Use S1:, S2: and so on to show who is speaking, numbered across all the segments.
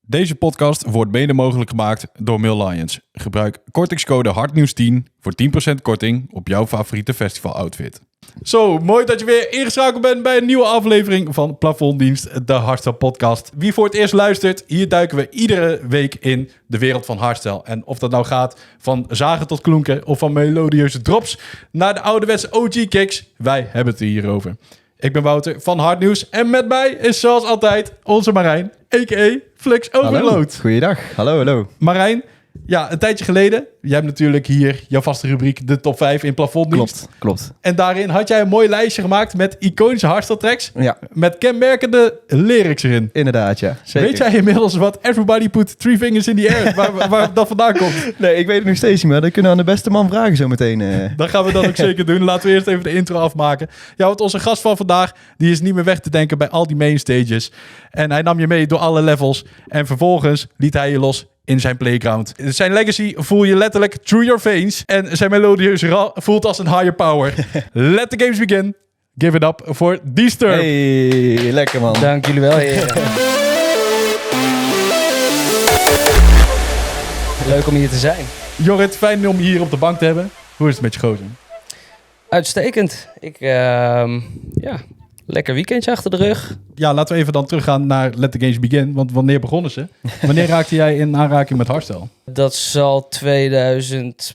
S1: Deze podcast wordt mede mogelijk gemaakt door Mill Lions. Gebruik kortingscode HARTNIEUWS10 voor 10% korting op jouw favoriete festival-outfit. Zo, mooi dat je weer ingeschakeld bent bij een nieuwe aflevering van Plafonddienst, de Hardstyle podcast. Wie voor het eerst luistert, hier duiken we iedere week in de wereld van hardstyle. En of dat nou gaat van zagen tot klonken of van melodieuze drops naar de ouderwetse OG-kicks, wij hebben het hierover. Ik ben Wouter van Hardnieuws en met mij is zoals altijd onze Marijn, a.k.a. Flux Overload.
S2: Goeiedag, hallo.
S1: Marijn, ja, een tijdje geleden, jij hebt natuurlijk hier jouw vaste rubriek, de top 5 in Plafonddienst.
S2: Klopt.
S1: En daarin had jij een mooi lijstje gemaakt met iconische hardstyle tracks.
S2: Ja.
S1: Met kenmerkende lyrics erin.
S2: Inderdaad, ja. Zeker.
S1: Weet jij inmiddels wat Everybody Put Three Fingers in the Air, waar dat vandaan komt?
S2: Nee, ik weet het nog steeds niet meer. Dat kunnen we aan de beste man vragen zo meteen.
S1: Dat gaan we dan ook zeker doen. Laten we eerst even de intro afmaken. Ja, want onze gast van vandaag, die is niet meer weg te denken bij al die main stages. En hij nam je mee door alle levels. En vervolgens liet hij je los in zijn playground. Zijn legacy voel je letterlijk through your veins. En zijn melodieuze voelt als een higher power. Let the games begin. Give it up for Disturb.
S2: Hey, lekker man.
S3: Dank jullie wel, heren. Leuk om hier te zijn.
S1: Jorrit, fijn om je hier op de bank te hebben. Hoe is het met je gozer?
S3: Uitstekend. Lekker weekendje achter de rug.
S1: Ja, laten we even dan teruggaan naar Let the Games Begin. Want wanneer begonnen ze? Wanneer raakte jij in aanraking met hardstyle?
S3: Dat zal 2010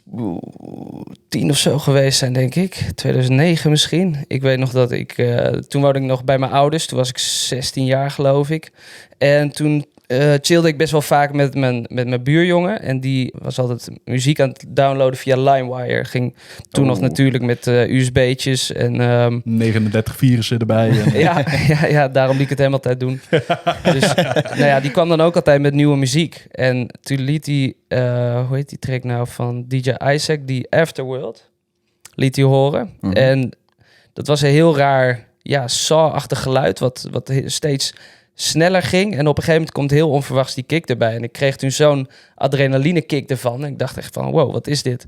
S3: of zo geweest zijn, denk ik. 2009 misschien. Ik weet nog dat toen woonde ik nog bij mijn ouders. Toen was ik 16 jaar, geloof ik. En toen chillde ik best wel vaak met mijn buurjongen. En die was altijd muziek aan het downloaden via LimeWire. Ging toen nog natuurlijk met USB'tjes. En
S1: 39 virussen erbij. En...
S3: ja, daarom liet ik het hem altijd doen. Dus die kwam dan ook altijd met nieuwe muziek. En toen liet hij, hoe heet die track nou van DJ Isaac, die Afterworld, liet hij horen. Mm-hmm. En dat was een heel raar, saw-achtig geluid, wat steeds sneller ging. En op een gegeven moment komt heel onverwachts die kick erbij. En ik kreeg toen zo'n adrenaline kick ervan. En ik dacht echt van, wow, wat is dit?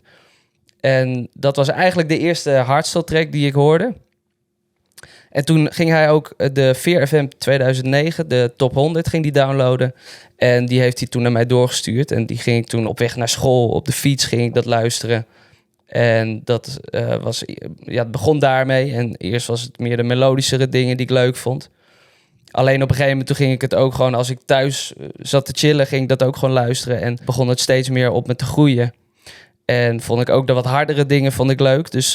S3: En dat was eigenlijk de eerste hardstyle track die ik hoorde. En toen ging hij ook de Fear FM 2009, de top 100, ging die downloaden. En die heeft hij toen naar mij doorgestuurd. En die ging ik toen op weg naar school, op de fiets ging ik dat luisteren. En dat het begon daarmee. En eerst was het meer de melodischere dingen die ik leuk vond. Alleen op een gegeven moment toen ging ik het ook gewoon, als ik thuis zat te chillen, ging ik dat ook gewoon luisteren. En begon het steeds meer op me te groeien. En vond ik ook de wat hardere dingen vond ik leuk. Dus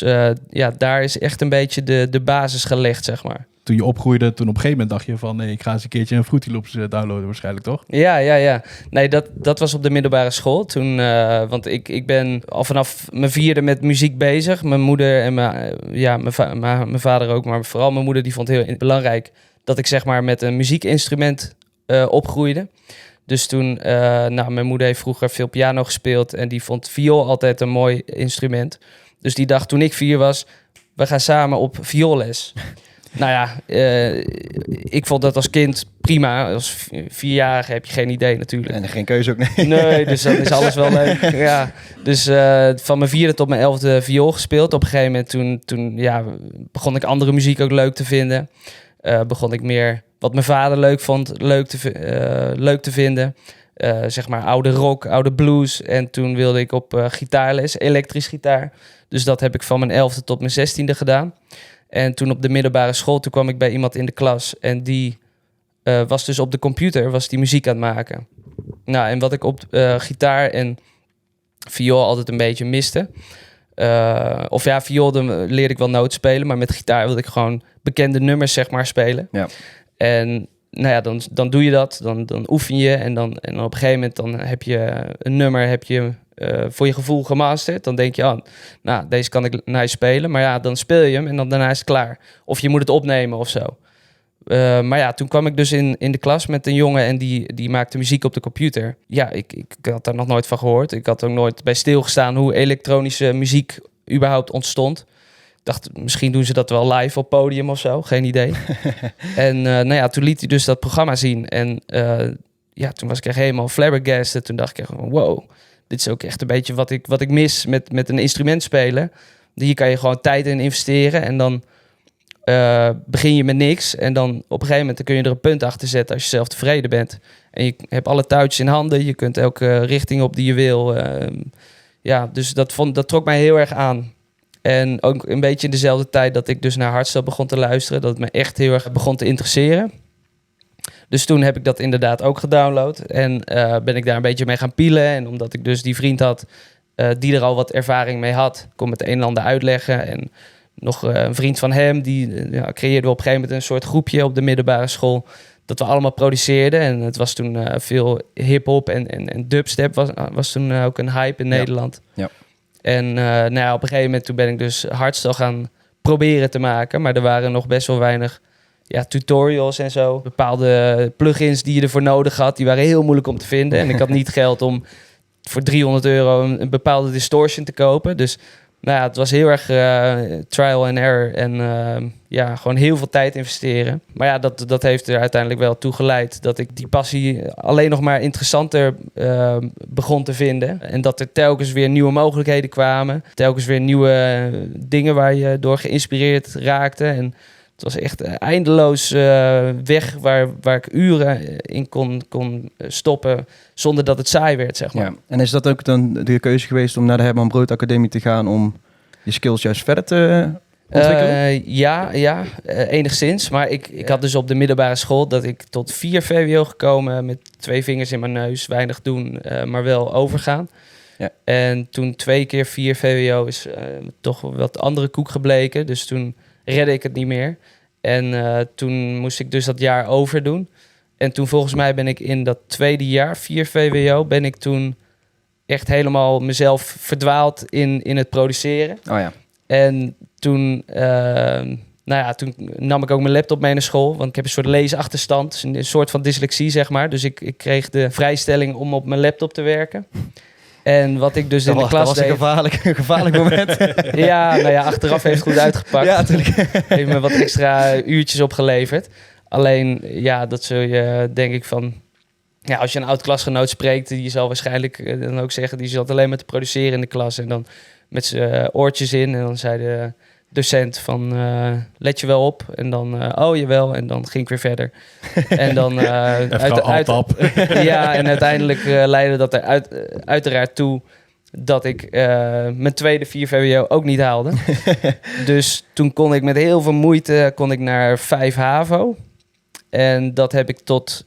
S3: daar is echt een beetje de basis gelegd, zeg maar.
S1: Toen je opgroeide, toen op een gegeven moment dacht je van... nee, ik ga eens een keertje een Fruity Loops downloaden waarschijnlijk, toch?
S3: Ja. Nee, dat was op de middelbare school. Toen, want ik ben al vanaf mijn 4e met muziek bezig. Mijn moeder en mijn vader ook, maar vooral mijn moeder, die vond het heel belangrijk dat ik zeg maar met een muziekinstrument opgroeide. Dus toen, mijn moeder heeft vroeger veel piano gespeeld en die vond viool altijd een mooi instrument. Dus die dacht toen ik 4 was, we gaan samen op vioolles. Ik vond dat als kind prima. Als 4-jarige heb je geen idee natuurlijk.
S2: En geen keuze ook, nee.
S3: Nee, dus dan is alles wel leuk. Ja. Dus van mijn 4e tot mijn 11e viool gespeeld. Op een gegeven moment toen begon ik andere muziek ook leuk te vinden. Begon ik meer wat mijn vader leuk vond, leuk te vinden. Zeg maar oude rock, oude blues. En toen wilde ik op gitaarles, elektrisch gitaar. Dus dat heb ik van mijn 11e tot mijn 16e gedaan. En toen op de middelbare school, toen kwam ik bij iemand in de klas. En die was dus op de computer, was die muziek aan het maken. Nou, en wat ik op gitaar en viool altijd een beetje miste. Viool leerde ik wel noten spelen. Maar met gitaar wilde ik gewoon bekende nummers, zeg maar, spelen. Ja. En dan doe je dat. Dan oefen je. En op een gegeven moment dan heb je een nummer voor je gevoel gemasterd. Dan denk je, deze kan ik nice spelen. Maar dan speel je hem en dan daarna is het klaar. Of je moet het opnemen of zo. Toen kwam ik dus in de klas met een jongen en die maakte muziek op de computer. Ja, ik had daar nog nooit van gehoord. Ik had ook nooit bij stilgestaan hoe elektronische muziek überhaupt ontstond. Ik dacht, misschien doen ze dat wel live op podium of zo. Geen idee. En toen liet hij dus dat programma zien. En toen was ik echt helemaal flabbergasted. Toen dacht ik echt, wow, dit is ook echt een beetje wat ik mis met een instrument spelen. Hier kan je gewoon tijd in investeren en dan begin je met niks. En dan op een gegeven moment kun je er een punt achter zetten als je zelf tevreden bent. En je hebt alle touwtjes in handen. Je kunt elke richting op die je wil. Dus dat trok mij heel erg aan. En ook een beetje in dezelfde tijd dat ik dus naar hardstyle begon te luisteren. Dat het me echt heel erg begon te interesseren. Dus toen heb ik dat inderdaad ook gedownload. En ben ik daar een beetje mee gaan pielen. En omdat ik dus die vriend had die er al wat ervaring mee had, kon het een en ander uitleggen. En nog een vriend van hem, die creëerde op een gegeven moment een soort groepje op de middelbare school. Dat we allemaal produceerden. En het was toen veel hip-hop en dubstep was toen ook een hype in Nederland.
S2: Ja.
S3: En op een gegeven moment toen ben ik dus hardstyle gaan proberen te maken. Maar er waren nog best wel weinig tutorials en zo. Bepaalde plugins die je ervoor nodig had, die waren heel moeilijk om te vinden. En ik had niet geld om voor €300 een bepaalde distortion te kopen. Dus het was heel erg trial and error en gewoon heel veel tijd investeren. Maar ja, dat heeft er uiteindelijk wel toe geleid dat ik die passie alleen nog maar interessanter begon te vinden. En dat er telkens weer nieuwe mogelijkheden kwamen. Telkens weer nieuwe dingen waar je door geïnspireerd raakte. En het was echt eindeloos weg waar ik uren in kon stoppen zonder dat het saai werd, zeg maar.
S2: Ja. En is dat ook dan de keuze geweest om naar de Herman Brood Academie te gaan om je skills juist verder te ontwikkelen?
S3: Enigszins. Maar ik had dus op de middelbare school dat ik tot 4 VWO gekomen met 2 vingers in mijn neus, weinig doen, maar wel overgaan. Ja. En toen 2 keer 4 VWO is toch wat andere koek gebleken. Dus toen redde ik het niet meer. En toen moest ik dus dat jaar overdoen. En toen volgens mij ben ik in dat tweede jaar, 4 VWO, ben ik toen echt helemaal mezelf verdwaald in het produceren.
S2: Oh ja.
S3: En toen, toen nam ik ook mijn laptop mee naar school. Want ik heb een soort leesachterstand, een soort van dyslexie, zeg maar. Dus ik kreeg de vrijstelling om op mijn laptop te werken. En wat ik dus in de klas deed...
S2: Dat was een gevaarlijk moment.
S3: Achteraf heeft het goed uitgepakt.
S2: Ja, natuurlijk.
S3: Heeft me wat extra uurtjes opgeleverd. Alleen, dat zul je denk ik van... Ja, als je een oud-klasgenoot spreekt, die zal waarschijnlijk dan ook zeggen... die zat alleen maar te produceren in de klas. En dan met zijn oortjes in. En dan zei de docent van, let je wel op. En dan, oh jawel. En dan ging ik weer verder. En dan... en uiteindelijk leidde dat er uiteraard toe... dat ik mijn tweede 4 VWO ook niet haalde. Dus toen kon ik met heel veel moeite naar 5 HAVO. En dat heb ik tot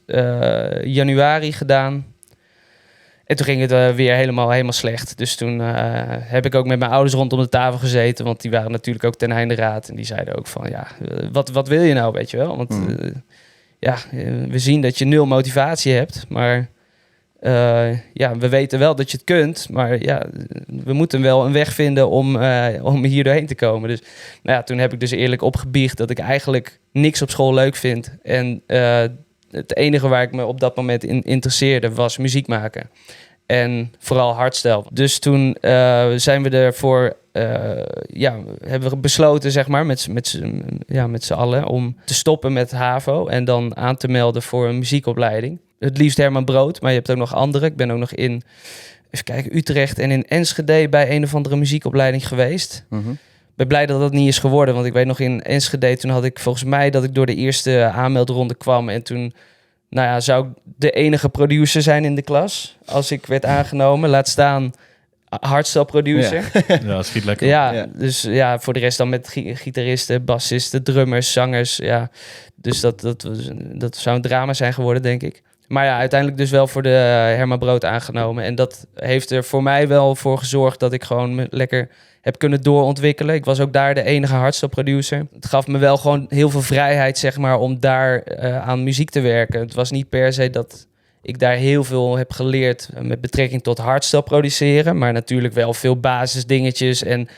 S3: januari gedaan. En toen ging het weer helemaal slecht. Dus toen heb ik ook met mijn ouders rondom de tafel gezeten. Want die waren natuurlijk ook ten einde raad. En die zeiden ook van, wat wil je nou, weet je wel? Want we zien dat je 0 motivatie hebt. Maar we weten wel dat je het kunt. Maar we moeten wel een weg vinden om hier doorheen te komen. Dus toen heb ik dus eerlijk opgebiecht dat ik eigenlijk niks op school leuk vind. En het enige waar ik me op dat moment in interesseerde was muziek maken. En vooral hardstyle. Dus toen zijn we ervoor... hebben we besloten, zeg maar, met z'n allen... om te stoppen met HAVO en dan aan te melden voor een muziekopleiding. Het liefst Herman Brood, maar je hebt ook nog andere. Ik ben ook nog in Utrecht en in Enschede bij een of andere muziekopleiding geweest. Mm-hmm. Ik ben blij dat dat niet is geworden, want ik weet nog in Enschede... toen had ik volgens mij dat ik door de eerste aanmeldronde kwam... en toen zou ik de enige producer zijn in de klas als ik werd aangenomen. Laat staan hardstyle producer.
S1: Ja, schiet lekker.
S3: Ja, dus voor de rest dan met gitaristen, bassisten, drummers, zangers. Ja, dus dat zou een drama zijn geworden, denk ik. Maar uiteindelijk dus wel voor de Herman Brood aangenomen. En dat heeft er voor mij wel voor gezorgd dat ik gewoon me lekker heb kunnen doorontwikkelen. Ik was ook daar de enige hardstyle producer. Het gaf me wel gewoon heel veel vrijheid, zeg maar, om daar aan muziek te werken. Het was niet per se dat ik daar heel veel heb geleerd met betrekking tot hardstyle produceren. Maar natuurlijk wel veel basisdingetjes en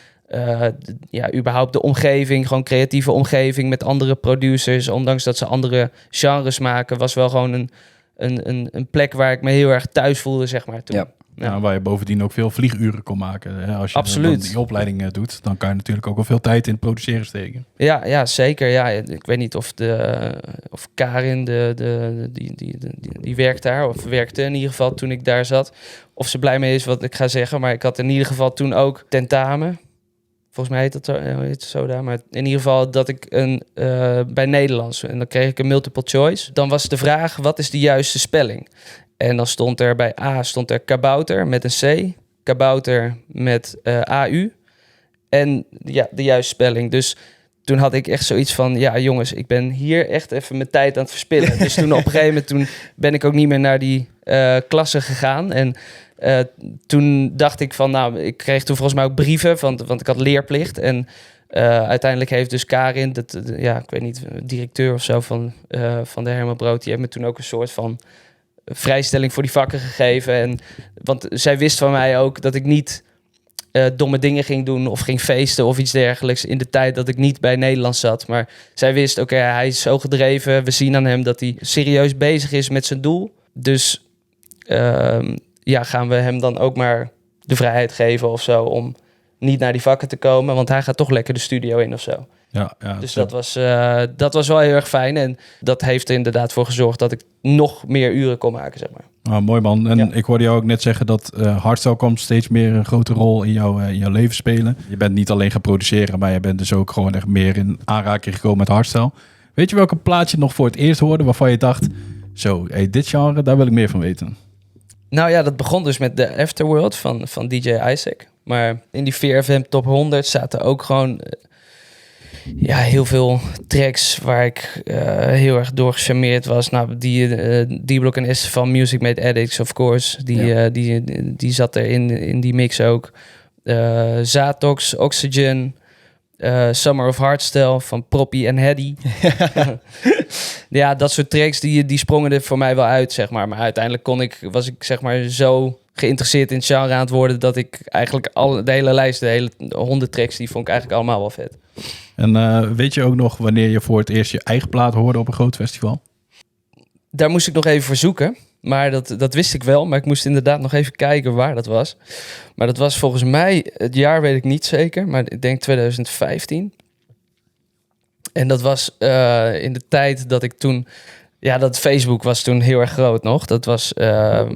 S3: überhaupt de omgeving, gewoon creatieve omgeving met andere producers. Ondanks dat ze andere genres maken, was wel gewoon een plek waar ik me heel erg thuis voelde, zeg maar, toen.
S1: Ja, waar je bovendien ook veel vliekuren kon maken. Als je
S3: Absoluut.
S1: die opleiding doet, dan kan je natuurlijk ook wel veel tijd in het produceren steken.
S3: Ja, zeker. Ja, ik weet niet of Karin, die werkt daar, of werkte in ieder geval toen ik daar zat. Of ze blij mee is wat ik ga zeggen, maar ik had in ieder geval toen ook tentamen. Volgens mij heet het zo daar. Maar in ieder geval dat ik bij Nederlands. En dan kreeg ik een multiple choice. Dan was de vraag, wat is de juiste spelling? En dan stond er bij A kabouter met een C. Kabouter met AU. En ja, de juiste spelling. Dus toen had ik echt zoiets van... Ja, jongens, ik ben hier echt even mijn tijd aan het verspillen. Dus toen op een gegeven moment ben ik ook niet meer naar die klasse gegaan. En toen dacht ik van... Nou, ik kreeg toen volgens mij ook brieven, want ik had leerplicht. En uiteindelijk heeft dus Karin, ik weet niet, directeur of zo van de Herman Brood... die heeft me toen ook een soort van vrijstelling voor die vakken gegeven. Want zij wist van mij ook dat ik niet... domme dingen ging doen of ging feesten of iets dergelijks in de tijd dat ik niet bij Nederland zat. Maar zij wist, oké, hij is zo gedreven. We zien aan hem dat hij serieus bezig is met zijn doel. Dus gaan we hem dan ook maar de vrijheid geven of zo om niet naar die vakken te komen. Want hij gaat toch lekker de studio in of zo.
S1: Ja,
S3: dus dat was wel heel erg fijn. En dat heeft er inderdaad voor gezorgd dat ik nog meer uren kon maken, zeg maar.
S1: Mooi man. En ik hoorde jou ook net zeggen dat hardstyle komt steeds meer een grote rol in jouw leven spelen. Je bent niet alleen gaan produceren, maar je bent dus ook gewoon echt meer in aanraking gekomen met hardstyle. Weet je welke plaat je nog voor het eerst hoorde waarvan je dacht, dit genre, daar wil ik meer van weten?
S3: Nou ja, dat begon dus met de Afterworld van DJ Isaac. Maar in die VRFM Top 100 zaten ook gewoon... heel veel tracks waar ik heel erg door gecharmeerd was. Nou, D-Block en Estefan, Music Made Addicts, of course. Die zat er in die mix ook. Zatox, Oxygen, Summer of Hardstyle van Proppy en Heddy. Ja, dat soort tracks die sprongen er voor mij wel uit, zeg maar. Maar uiteindelijk was ik zeg maar zo geïnteresseerd in het genre aan het worden dat ik eigenlijk de hele lijst, de hele 100 tracks, die vond ik eigenlijk allemaal wel vet.
S1: En weet je ook nog wanneer je voor het eerst je eigen plaat hoorde op een groot festival?
S3: Daar moest ik nog even voor zoeken. Maar dat wist ik wel. Maar ik moest inderdaad nog even kijken waar dat was. Maar dat was volgens mij, het jaar weet ik niet zeker. Maar ik denk 2015. En dat was in de tijd dat ik toen... Ja, dat Facebook was toen heel erg groot nog. Dat was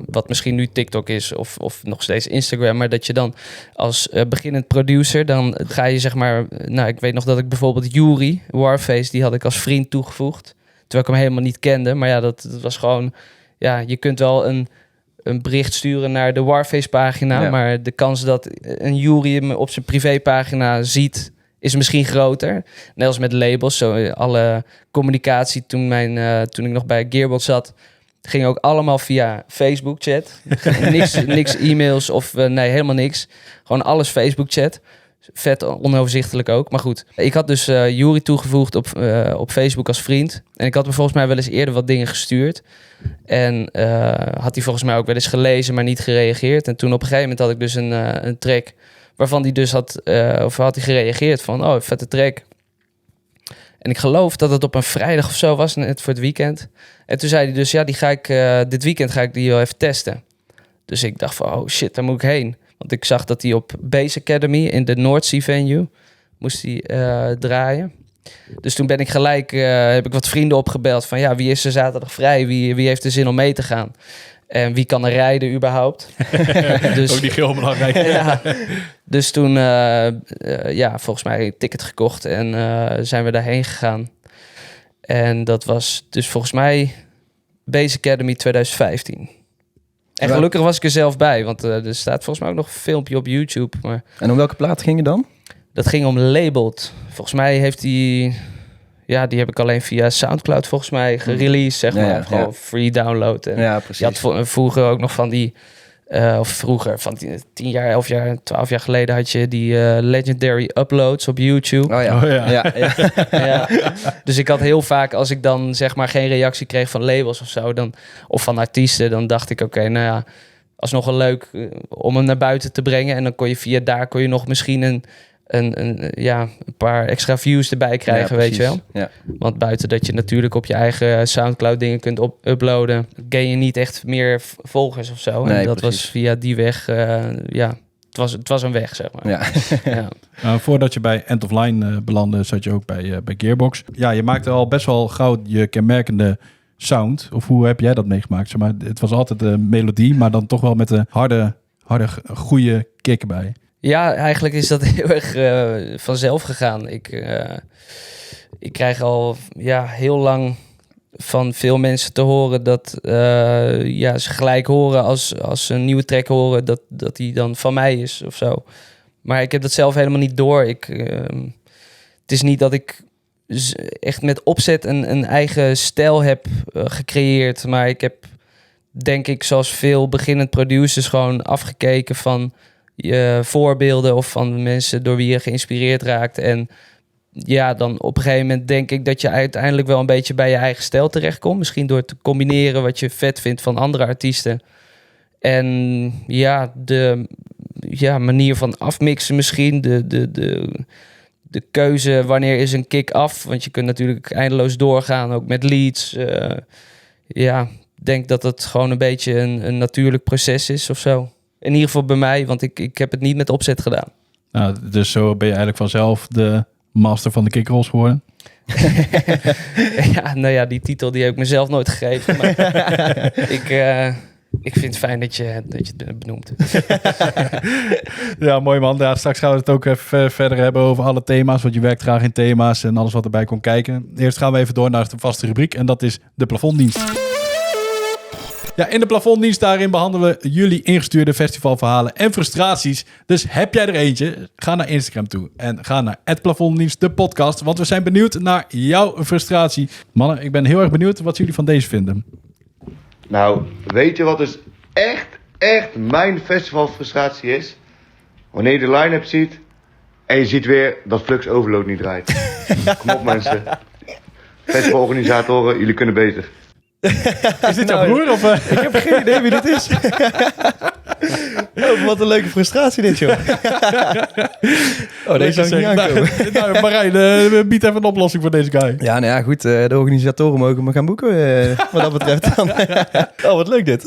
S3: wat misschien nu TikTok is of nog steeds Instagram. Maar dat je dan als beginnend producer, dan ga je zeg maar... Nou, ik weet nog dat ik bijvoorbeeld Yuri, Warface, die had ik als vriend toegevoegd. Terwijl ik hem helemaal niet kende. Maar ja, dat was gewoon... Ja, je kunt wel een bericht sturen naar de Warface pagina. Ja. Maar de kans dat een Yuri hem op zijn privépagina ziet... is misschien groter. Net als met labels. Zo, alle communicatie toen ik nog bij Gearbox zat... ging ook allemaal via Facebook chat. niks e-mails of nee, helemaal niks. Gewoon alles Facebook chat. Vet onoverzichtelijk ook. Maar goed, ik had dus Yuri toegevoegd op Facebook als vriend. En ik had me volgens mij wel eens eerder wat dingen gestuurd. En had hij volgens mij ook wel eens gelezen, maar niet gereageerd. En toen op een gegeven moment had ik dus een track... waarvan hij dus had hij gereageerd van... vette track. En ik geloof dat het op een vrijdag of zo was, net voor het weekend. En toen zei hij dus, dit weekend ga ik die wel even testen. Dus ik dacht van, oh shit, daar moet ik heen. Want ik zag dat hij op Base Academy in de Noordzee venue moest hij draaien. Dus toen ben ik gelijk, heb ik wat vrienden opgebeld van... ja, wie is er zaterdag vrij? Wie heeft er zin om mee te gaan? En wie kan er rijden überhaupt?
S1: Dus, ook die heel belangrijk.
S3: Ja, dus toen, volgens mij een ticket gekocht en zijn we daarheen gegaan. En dat was dus volgens mij Base Academy 2015. En gelukkig was ik er zelf bij, want er staat volgens mij ook nog een filmpje op YouTube. Maar...
S2: En om welke plaat ging je dan?
S3: Dat ging om Labeled. Volgens mij heeft hij... Ja, die heb ik alleen via Soundcloud volgens mij gereleased, zeg maar. Gewoon free download. En
S2: ja, precies.
S3: Je had vroeger ook nog van die... van 10 jaar, 11 jaar, 12 jaar geleden had je die legendary uploads op YouTube.
S2: Oh ja.
S3: Ja. Dus ik had heel vaak, als ik dan zeg maar geen reactie kreeg van labels of zo, of van artiesten, dan dacht ik, oké, nou ja, alsnog wel leuk om hem naar buiten te brengen. En dan kon je via daar nog misschien een paar extra views erbij krijgen, weet je wel. Ja. Want buiten dat je natuurlijk op je eigen Soundcloud dingen kunt uploaden, gain je niet echt meer volgers of zo. Nee, en dat was via die weg, het was een weg, zeg maar. Ja.
S1: Voordat je bij End of Line belandde, zat je ook bij Gearbox. Ja, je maakte al best wel gauw je kenmerkende sound. Of hoe heb jij dat meegemaakt? Zeg maar, het was altijd een melodie, maar dan toch wel met een harde goede kick erbij.
S3: Ja, eigenlijk is dat heel erg vanzelf gegaan. Ik krijg al heel lang van veel mensen te horen dat ze gelijk horen als ze een nieuwe track horen dat die dan van mij is of zo. Maar ik heb dat zelf helemaal niet door. Het is niet dat ik echt met opzet een eigen stijl heb gecreëerd, maar ik heb, denk ik, zoals veel beginnend producers gewoon afgekeken van voorbeelden of van mensen door wie je geïnspireerd raakt. En ja, dan op een gegeven moment denk ik dat je uiteindelijk wel een beetje bij je eigen stijl terechtkomt. Misschien door te combineren wat je vet vindt van andere artiesten. En ja, de manier van afmixen misschien. De keuze, wanneer is een kick af? Want je kunt natuurlijk eindeloos doorgaan, ook met leads. Ik denk dat het gewoon een beetje een natuurlijk proces is of zo. In ieder geval bij mij, want ik heb het niet met opzet gedaan.
S1: Nou, dus zo ben je eigenlijk vanzelf de master van de kickrolls geworden.
S3: Die titel die heb ik mezelf nooit gegeven. Maar ik vind het fijn dat je het benoemt.
S1: Ja, mooi man. Ja, straks gaan we het ook even verder hebben over alle thema's. Want je werkt graag in thema's en alles wat erbij komt kijken. Eerst gaan we even door naar de vaste rubriek. En dat is de plafonddienst. Ja, in de plafonddienst daarin behandelen we jullie ingestuurde festivalverhalen en frustraties. Dus heb jij er eentje, ga naar Instagram toe en ga naar @plafonddienst, de podcast. Want we zijn benieuwd naar jouw frustratie. Mannen, ik ben heel erg benieuwd wat jullie van deze vinden.
S4: Nou, weet je wat dus echt mijn festivalfrustratie is? Wanneer je de line-up ziet en je ziet weer dat Flux Overload niet draait. Kom op mensen. Festivalorganisatoren, jullie kunnen beter.
S1: Is dit jouw broer? Of,
S2: Ik heb geen idee wie dit is. Oh, wat een leuke frustratie dit, joh. Deze zou ik niet aankomen.
S1: Nou, Marijn, bied even een oplossing voor deze guy.
S2: Ja, nou ja, goed. De organisatoren mogen me gaan boeken, wat dat betreft dan. Oh, wat leuk dit.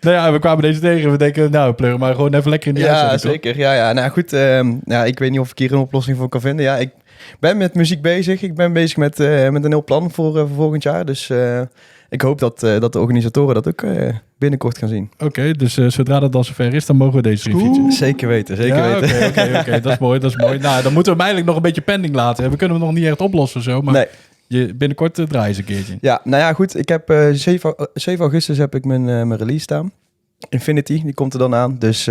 S1: Nou ja, we kwamen deze tegen. We denken, nou, pleur maar gewoon even lekker in die
S2: Ja,
S1: uitzending,
S2: zeker. Ja, nou goed. Ik weet niet of ik hier een oplossing voor kan vinden. Ja, ik ben met muziek bezig. Ik ben bezig met een heel plan voor volgend jaar. Dus ik hoop dat de organisatoren dat ook binnenkort gaan zien.
S1: Oké, dus zodra dat dan zover is, dan mogen we deze erin featuren.
S2: Zeker weten, zeker
S1: Ja,
S2: weten.
S1: oké. Dat is mooi. Nou, dan moeten we hem eigenlijk nog een beetje pending laten. We kunnen hem nog niet echt oplossen zo, maar
S2: Nee.
S1: binnenkort draai je eens een keertje.
S2: Ja, nou ja, goed. Ik heb 7 augustus heb ik mijn release staan. Infinity, die komt er dan aan. Dus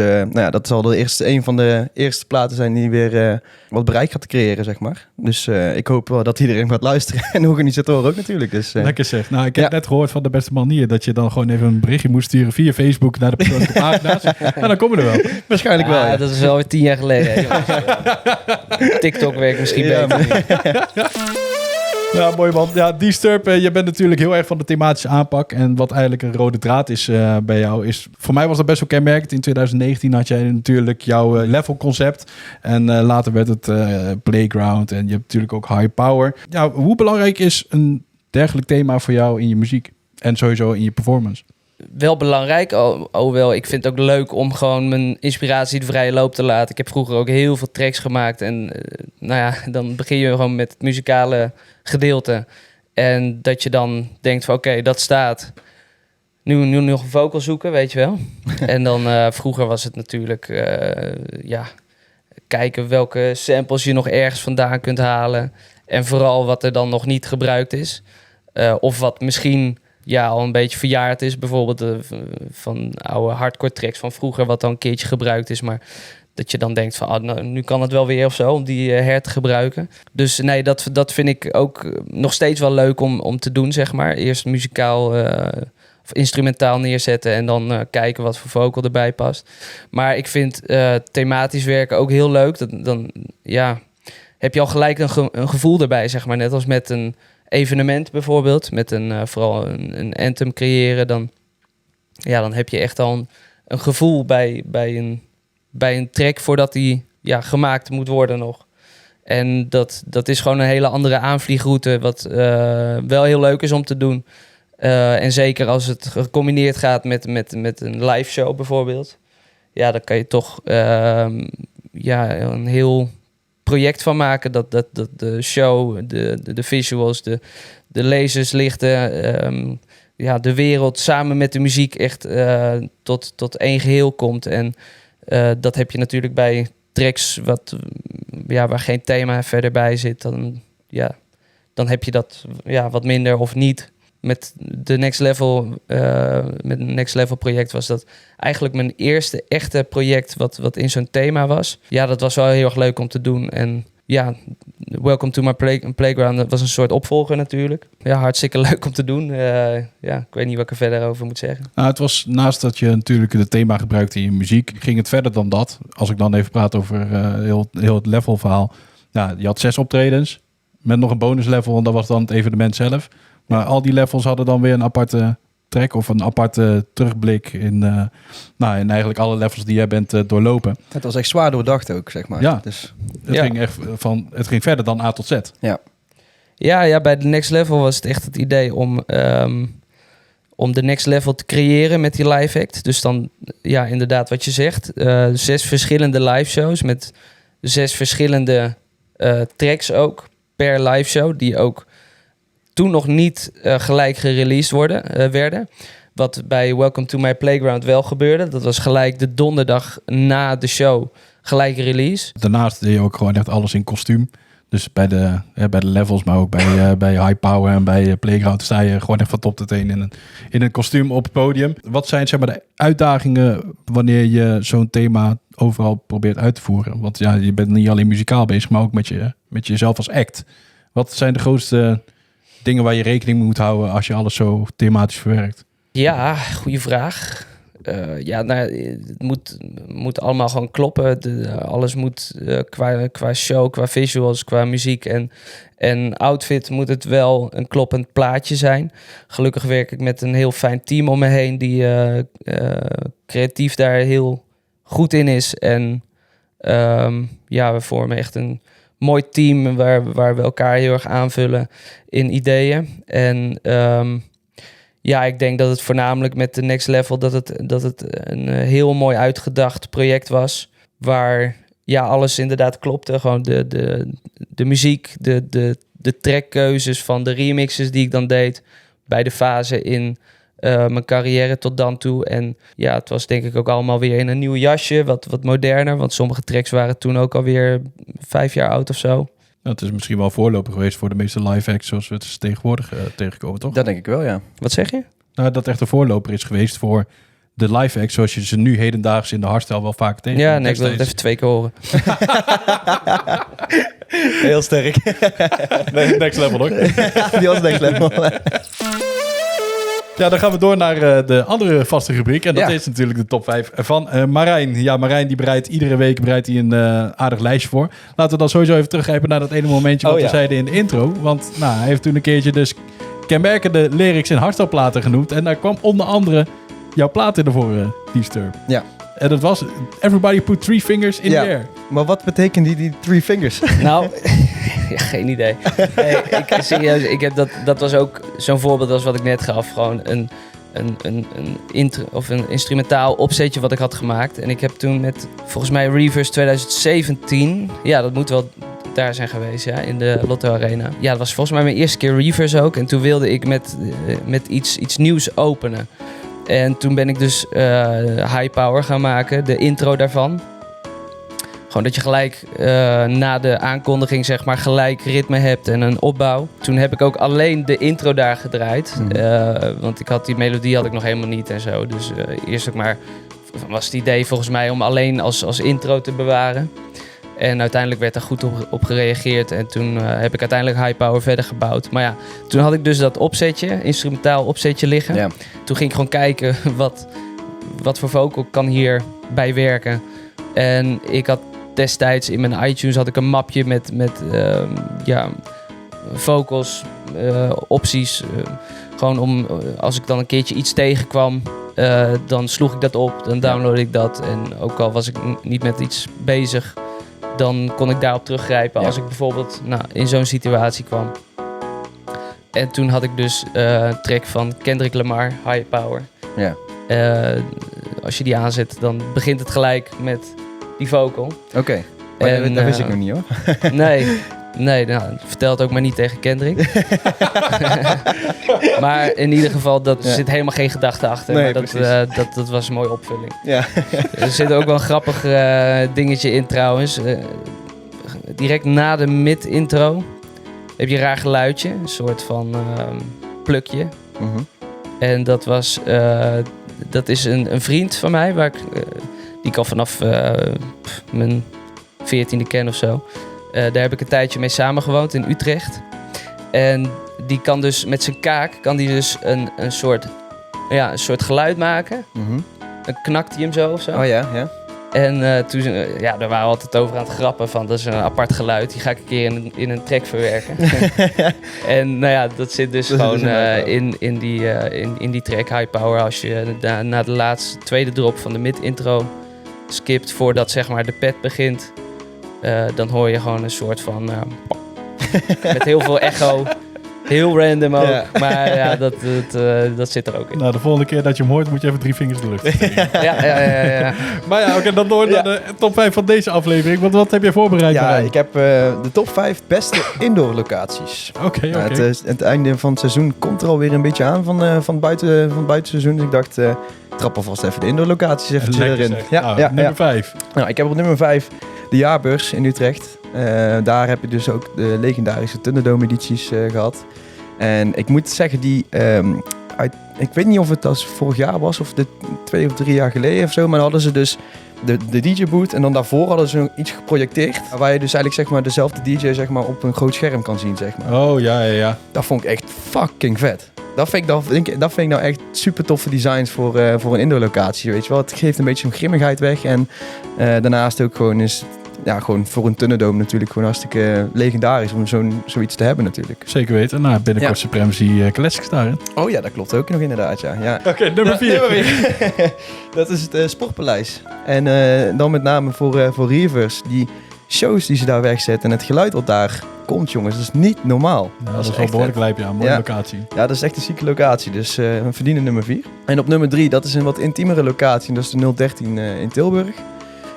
S2: dat zal een van de eerste platen zijn die weer wat bereik gaat creëren, zeg maar. Dus ik hoop wel dat iedereen gaat luisteren. En de organisatoren ook natuurlijk. Dus,
S1: Lekker zeg. Nou, ik heb net gehoord van de beste manier dat je dan gewoon even een berichtje moet sturen via Facebook naar de persoonlijke pagina's. En dan komen we er wel.
S2: Waarschijnlijk wel, ja.
S3: Dat is alweer 10 jaar geleden. Hè, TikTok werkt misschien beter.
S1: Ja, mooi man. Ja, Disturb, je bent natuurlijk heel erg van de thematische aanpak. En wat eigenlijk een rode draad is bij jou is... Voor mij was dat best wel kenmerkend. In 2019 had jij natuurlijk jouw levelconcept. En later werd het Playground. En je hebt natuurlijk ook High Power. Ja, hoe belangrijk is een dergelijk thema voor jou in je muziek? En sowieso in je performance?
S3: Wel belangrijk, hoewel ik vind het ook leuk om gewoon mijn inspiratie de vrije loop te laten. Ik heb vroeger ook heel veel tracks gemaakt en dan begin je gewoon met het muzikale gedeelte. En dat je dan denkt van oké, dat staat. Nu nog een vocal zoeken, weet je wel. En dan vroeger was het natuurlijk kijken welke samples je nog ergens vandaan kunt halen. En vooral wat er dan nog niet gebruikt is. Of wat misschien... al een beetje verjaard is. Bijvoorbeeld van oude hardcore tracks van vroeger... wat dan een keertje gebruikt is. Maar dat je dan denkt van... nu kan het wel weer of zo om die her te gebruiken. Dus nee, dat vind ik ook nog steeds wel leuk om te doen, zeg maar. Eerst muzikaal of instrumentaal neerzetten... en dan kijken wat voor vocal erbij past. Maar ik vind thematisch werken ook heel leuk. Dan heb je al gelijk een gevoel erbij, zeg maar. Net als met een... evenement bijvoorbeeld, met vooral een anthem creëren, dan heb je echt al een gevoel bij een track voordat die gemaakt moet worden nog. En dat is gewoon een hele andere aanvliegroute, wat wel heel leuk is om te doen. En zeker als het gecombineerd gaat met een live show bijvoorbeeld. Ja, dan kan je toch een heel... project van maken, dat de show, de visuals, de laserslichten, de wereld samen met de muziek echt tot één geheel komt. En dat heb je natuurlijk bij tracks waar geen thema verder bij zit, dan heb je dat wat minder of niet. Met de Next Level project was dat eigenlijk mijn eerste echte project wat in zo'n thema was. Ja, dat was wel heel erg leuk om te doen. En ja, Welcome to My Playground, dat was een soort opvolger natuurlijk. Ja, hartstikke leuk om te doen. Ik weet niet wat ik er verder over moet zeggen.
S1: Nou, het was naast dat je natuurlijk het thema gebruikte in je muziek, ging het verder dan dat. Als ik dan even praat over heel het levelverhaal. Ja, je had 6 optredens met nog een bonuslevel en dat was dan het evenement zelf. Maar al die levels hadden dan weer een aparte track of een aparte terugblik in eigenlijk alle levels die jij bent doorlopen.
S2: Het was echt zwaar doordacht ook, zeg maar.
S1: Ja,
S2: dus,
S1: het ging verder dan A tot Z.
S2: Ja.
S3: Ja, bij de Next Level was het echt het idee om de Next Level te creëren met die live act. Dus dan, ja, inderdaad wat je zegt. 6 verschillende live shows met 6 verschillende tracks ook per live show. Die ook toen nog niet gelijk gereleased werden. Wat bij Welcome to My Playground wel gebeurde. Dat was gelijk de donderdag na de show gelijk release.
S1: Daarnaast deed je ook gewoon echt alles in kostuum. Dus bij de levels, maar ook bij High Power en bij Playground sta je gewoon echt van top tot teen in een kostuum op het podium. Wat zijn zeg maar de uitdagingen wanneer je zo'n thema overal probeert uit te voeren? Want ja, je bent niet alleen muzikaal bezig, maar ook met jezelf als act. Wat zijn de grootste dingen waar je rekening mee moet houden als je alles zo thematisch verwerkt?
S3: Ja, goede vraag. Het moet allemaal gewoon kloppen. Alles moet qua show, qua visuals, qua muziek en outfit moet het wel een kloppend plaatje zijn. Gelukkig werk ik met een heel fijn team om me heen die creatief daar heel goed in is. En we vormen echt een mooi team waar we elkaar heel erg aanvullen in ideeën. En ik denk dat het voornamelijk met de Next Level dat het een heel mooi uitgedacht project was. Waar alles inderdaad klopte. Gewoon de muziek, de trackkeuzes van de remixes die ik dan deed. Bij de fase in mijn carrière tot dan toe. En ja, het was denk ik ook allemaal weer in een nieuw jasje. Wat moderner. Want sommige tracks waren toen ook alweer 5 jaar oud of zo.
S1: Het is misschien wel voorloper geweest voor de meeste live acts zoals we het tegenwoordig tegenkomen, toch?
S2: Dat denk ik wel, ja.
S3: Wat zeg je?
S1: Nou, dat echt een voorloper is geweest voor de live acts zoals je ze nu hedendaags in de hardstyle wel vaak tegenkomt.
S3: Ja, nee, ik wil het even 2 keer horen.
S2: Heel sterk.
S1: Next level ook.
S2: Die was next level.
S1: Ja, dan gaan we door naar de andere vaste rubriek. En dat
S2: Ja.
S1: is natuurlijk de top 5 van Marijn. Ja, Marijn die bereidt iedere week een aardig lijstje voor. Laten we dan sowieso even teruggrijpen naar dat ene momentje wat we zeiden in de intro. Want hij heeft toen een keertje dus kenmerkende lyrics in hardstyleplaten genoemd. En daar kwam onder andere jouw plaat in voor Disturb.
S2: Ja.
S1: En dat was Everybody Put 3 Fingers in the Air.
S2: Maar wat betekent die 3 fingers?
S3: Nou, geen idee. Nee, serieus, dat was ook zo'n voorbeeld als wat ik net gaf. Gewoon een instrumentaal opzetje wat ik had gemaakt. En ik heb toen met, volgens mij, Reverse 2017... Ja, dat moet wel daar zijn geweest, ja, in de Lotto Arena. Ja, dat was volgens mij mijn eerste keer Reverse ook. En toen wilde ik met iets nieuws openen. En toen ben ik dus High Power gaan maken, de intro daarvan. Gewoon dat je gelijk na de aankondiging zeg maar gelijk ritme hebt en een opbouw. Toen heb ik ook alleen de intro daar gedraaid. Want die melodie had ik nog helemaal niet en zo. Dus eerst ook maar was het idee volgens mij om alleen als intro te bewaren. En uiteindelijk werd er goed op gereageerd. En toen heb ik uiteindelijk High Power verder gebouwd. Maar ja, toen had ik dus dat opzetje, instrumentaal opzetje liggen. Ja. Toen ging ik gewoon kijken wat voor vocal kan hierbij werken. En ik had destijds in mijn iTunes had ik een mapje met vocals, opties. Gewoon om, als ik dan een keertje iets tegenkwam, dan sloeg ik dat op. Dan downloadde ik dat. En ook al was ik niet met iets bezig, dan kon ik daarop teruggrijpen als ik bijvoorbeeld in zo'n situatie kwam. En toen had ik dus een track van Kendrick Lamar, High Power.
S2: Ja.
S3: Als je die aanzet, dan begint het gelijk met die vocal.
S2: Oké. Maar dat wist ik nog niet hoor.
S3: Nee. Nee, nou, vertel het ook maar niet tegen Kendrick. Maar in ieder geval, er zit helemaal geen gedachte achter.
S2: Nee,
S3: maar dat was een mooie opvulling.
S2: Ja.
S3: Er zit ook wel een grappig dingetje in trouwens. Direct na de mid-intro heb je een raar geluidje. Een soort van plukje.
S2: Mhm.
S3: En dat is een vriend van mij, die ik al vanaf mijn 14e ken of zo. Daar heb ik een tijdje mee samengewoond in Utrecht. En die kan dus met zijn kaak een soort geluid maken.
S2: Mhm.
S3: Dan knakt hij hem zo of zo.
S2: Oh ja.
S3: En daar waren we altijd over aan het grappen van, dat is een apart geluid. Die ga ik een keer in een track verwerken. En nou ja, dat zit dus gewoon in die track High Power. Als je na de tweede drop van de mid-intro skipt voordat zeg maar de pad begint, dan hoor je gewoon een soort van met heel veel echo. Heel random ook,
S2: Ja.
S3: maar ja, dat zit er ook in.
S1: Nou, de volgende keer dat je hem hoort, moet je even 3 vingers in de lucht steken.
S3: Ja.
S1: Maar ja, oké, dan door naar de top 5 van deze aflevering. Want wat heb jij voorbereid?
S2: Ja,
S1: Marijn?
S2: ik heb de top 5 beste indoor locaties.
S1: Oké.
S2: Het einde van het seizoen komt er alweer een beetje aan van het buitenseizoen. Dus ik dacht, trap alvast even de indoor locaties even
S1: Lekker
S2: erin.
S1: zeg. Nummer 5.
S2: Nou, ik heb op nummer 5 de jaarbeurs in Utrecht. Daar heb je dus ook de legendarische Thunderdome edities gehad. En ik moet zeggen, ik weet niet of het als vorig jaar was of 2 of 3 jaar geleden of zo. Maar dan hadden ze dus de DJ-boot en dan daarvoor hadden ze iets geprojecteerd. Waar je dus eigenlijk zeg maar dezelfde DJ zeg maar, op een groot scherm kan zien. Zeg maar.
S1: Oh, ja.
S2: Dat vond ik echt fucking vet. Dat vind ik nou echt super toffe designs voor een indoor locatie, weet je wel. Het geeft een beetje zo'n grimmigheid weg. En daarnaast ook gewoon voor een Thunderdome natuurlijk gewoon hartstikke legendarisch om zoiets te hebben natuurlijk.
S1: Zeker weten. Nou, binnenkort Supremacy Classics daarin.
S2: Oh ja, dat klopt ook nog inderdaad, ja.
S1: Oké, nummer 4.
S2: Dat is het Sportpaleis. En dan met name voor Reavers, die shows die ze daar wegzetten en het geluid wat daar komt, jongens, dat is niet normaal.
S1: Nou, dat is wel behoorlijk lijp, ja. Mooie locatie.
S2: Ja, dat is echt een zieke locatie, dus we verdienen nummer 4. En op nummer 3, dat is een wat intiemere locatie, en dat is de 013 in Tilburg.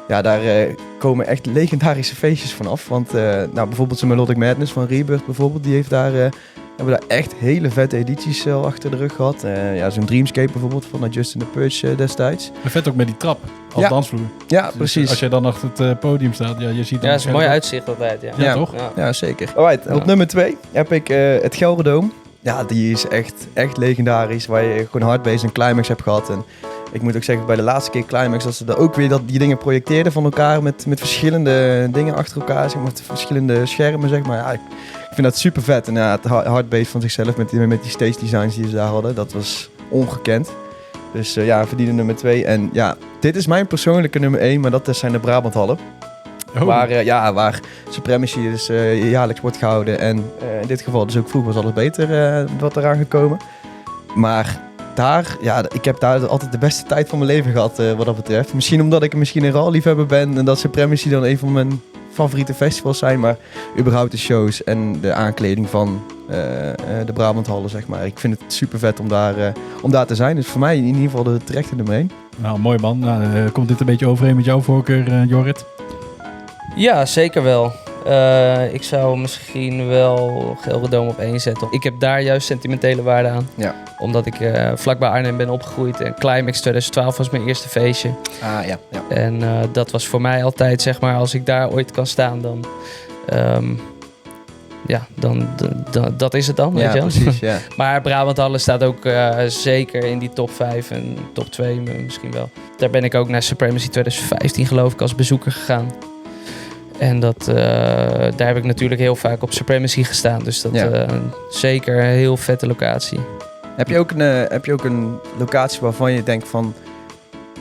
S2: Ja, daar komen echt legendarische feestjes vanaf. Want bijvoorbeeld zo'n Melodic Madness van Rebirth bijvoorbeeld, die hebben daar echt hele vette edities al achter de rug gehad. Zo'n Dreamscape bijvoorbeeld van Justin the Purge destijds.
S1: En vet ook met die trap als dansvloer.
S2: Ja,
S1: Dus
S2: precies.
S1: als jij dan achter het podium staat, je ziet...
S3: Ja, dat is een mooi uitzicht altijd, ja.
S1: Ja, toch?
S2: Ja, zeker. Alright, op nummer 2 heb ik het Gelredome. Ja, die is echt legendarisch, waar je gewoon Hardbase en Climax hebt gehad. En ik moet ook zeggen, bij de laatste keer Climax, dat ze daar ook weer die dingen projecteerden van elkaar met verschillende dingen achter elkaar, zeg maar, met verschillende schermen, zeg maar. Ja, ik vind dat super vet. En ja, het Hardbase van zichzelf met die stage designs die ze daar hadden, dat was ongekend. Dus verdienen nummer 2. En ja, dit is mijn persoonlijke nummer 1, maar dat zijn de Brabanthallen.
S1: Oh.
S2: Waar Supremacy dus jaarlijks wordt gehouden. En in dit geval dus ook vroeger was alles beter wat eraan gekomen. Maar ik heb daar altijd de beste tijd van mijn leven gehad wat dat betreft. Misschien omdat ik een RAL-liefhebber ben en dat Supremacy dan een van mijn favoriete festivals zijn. Maar überhaupt de shows en de aankleding van de Brabanthallen, zeg maar. Ik vind het super vet om daar te zijn. Dus voor mij in ieder geval de terechte nummer 1.
S1: Nou, mooi man. Nou, komt dit een beetje overeen met jouw voorkeur, Jorrit?
S3: Ja, zeker wel. Ik zou misschien wel Gelredome op 1 zetten. Ik heb daar juist sentimentele waarde aan.
S2: Ja.
S3: Omdat ik vlakbij Arnhem ben opgegroeid. En Climax 2012 was mijn eerste feestje.
S2: Ah, ja.
S3: En dat was voor mij altijd, zeg maar, als ik daar ooit kan staan, dan... dat is het dan, weet je wel?
S2: Precies, ja.
S3: Maar Brabanthallen staat ook zeker in die top 5 en top 2 misschien wel. Daar ben ik ook naar Supremacy 2015 geloof ik als bezoeker gegaan. En daar heb ik natuurlijk heel vaak op Supremacy gestaan. Dus dat zeker een heel vette locatie.
S2: Heb je ook een locatie waarvan je denkt van...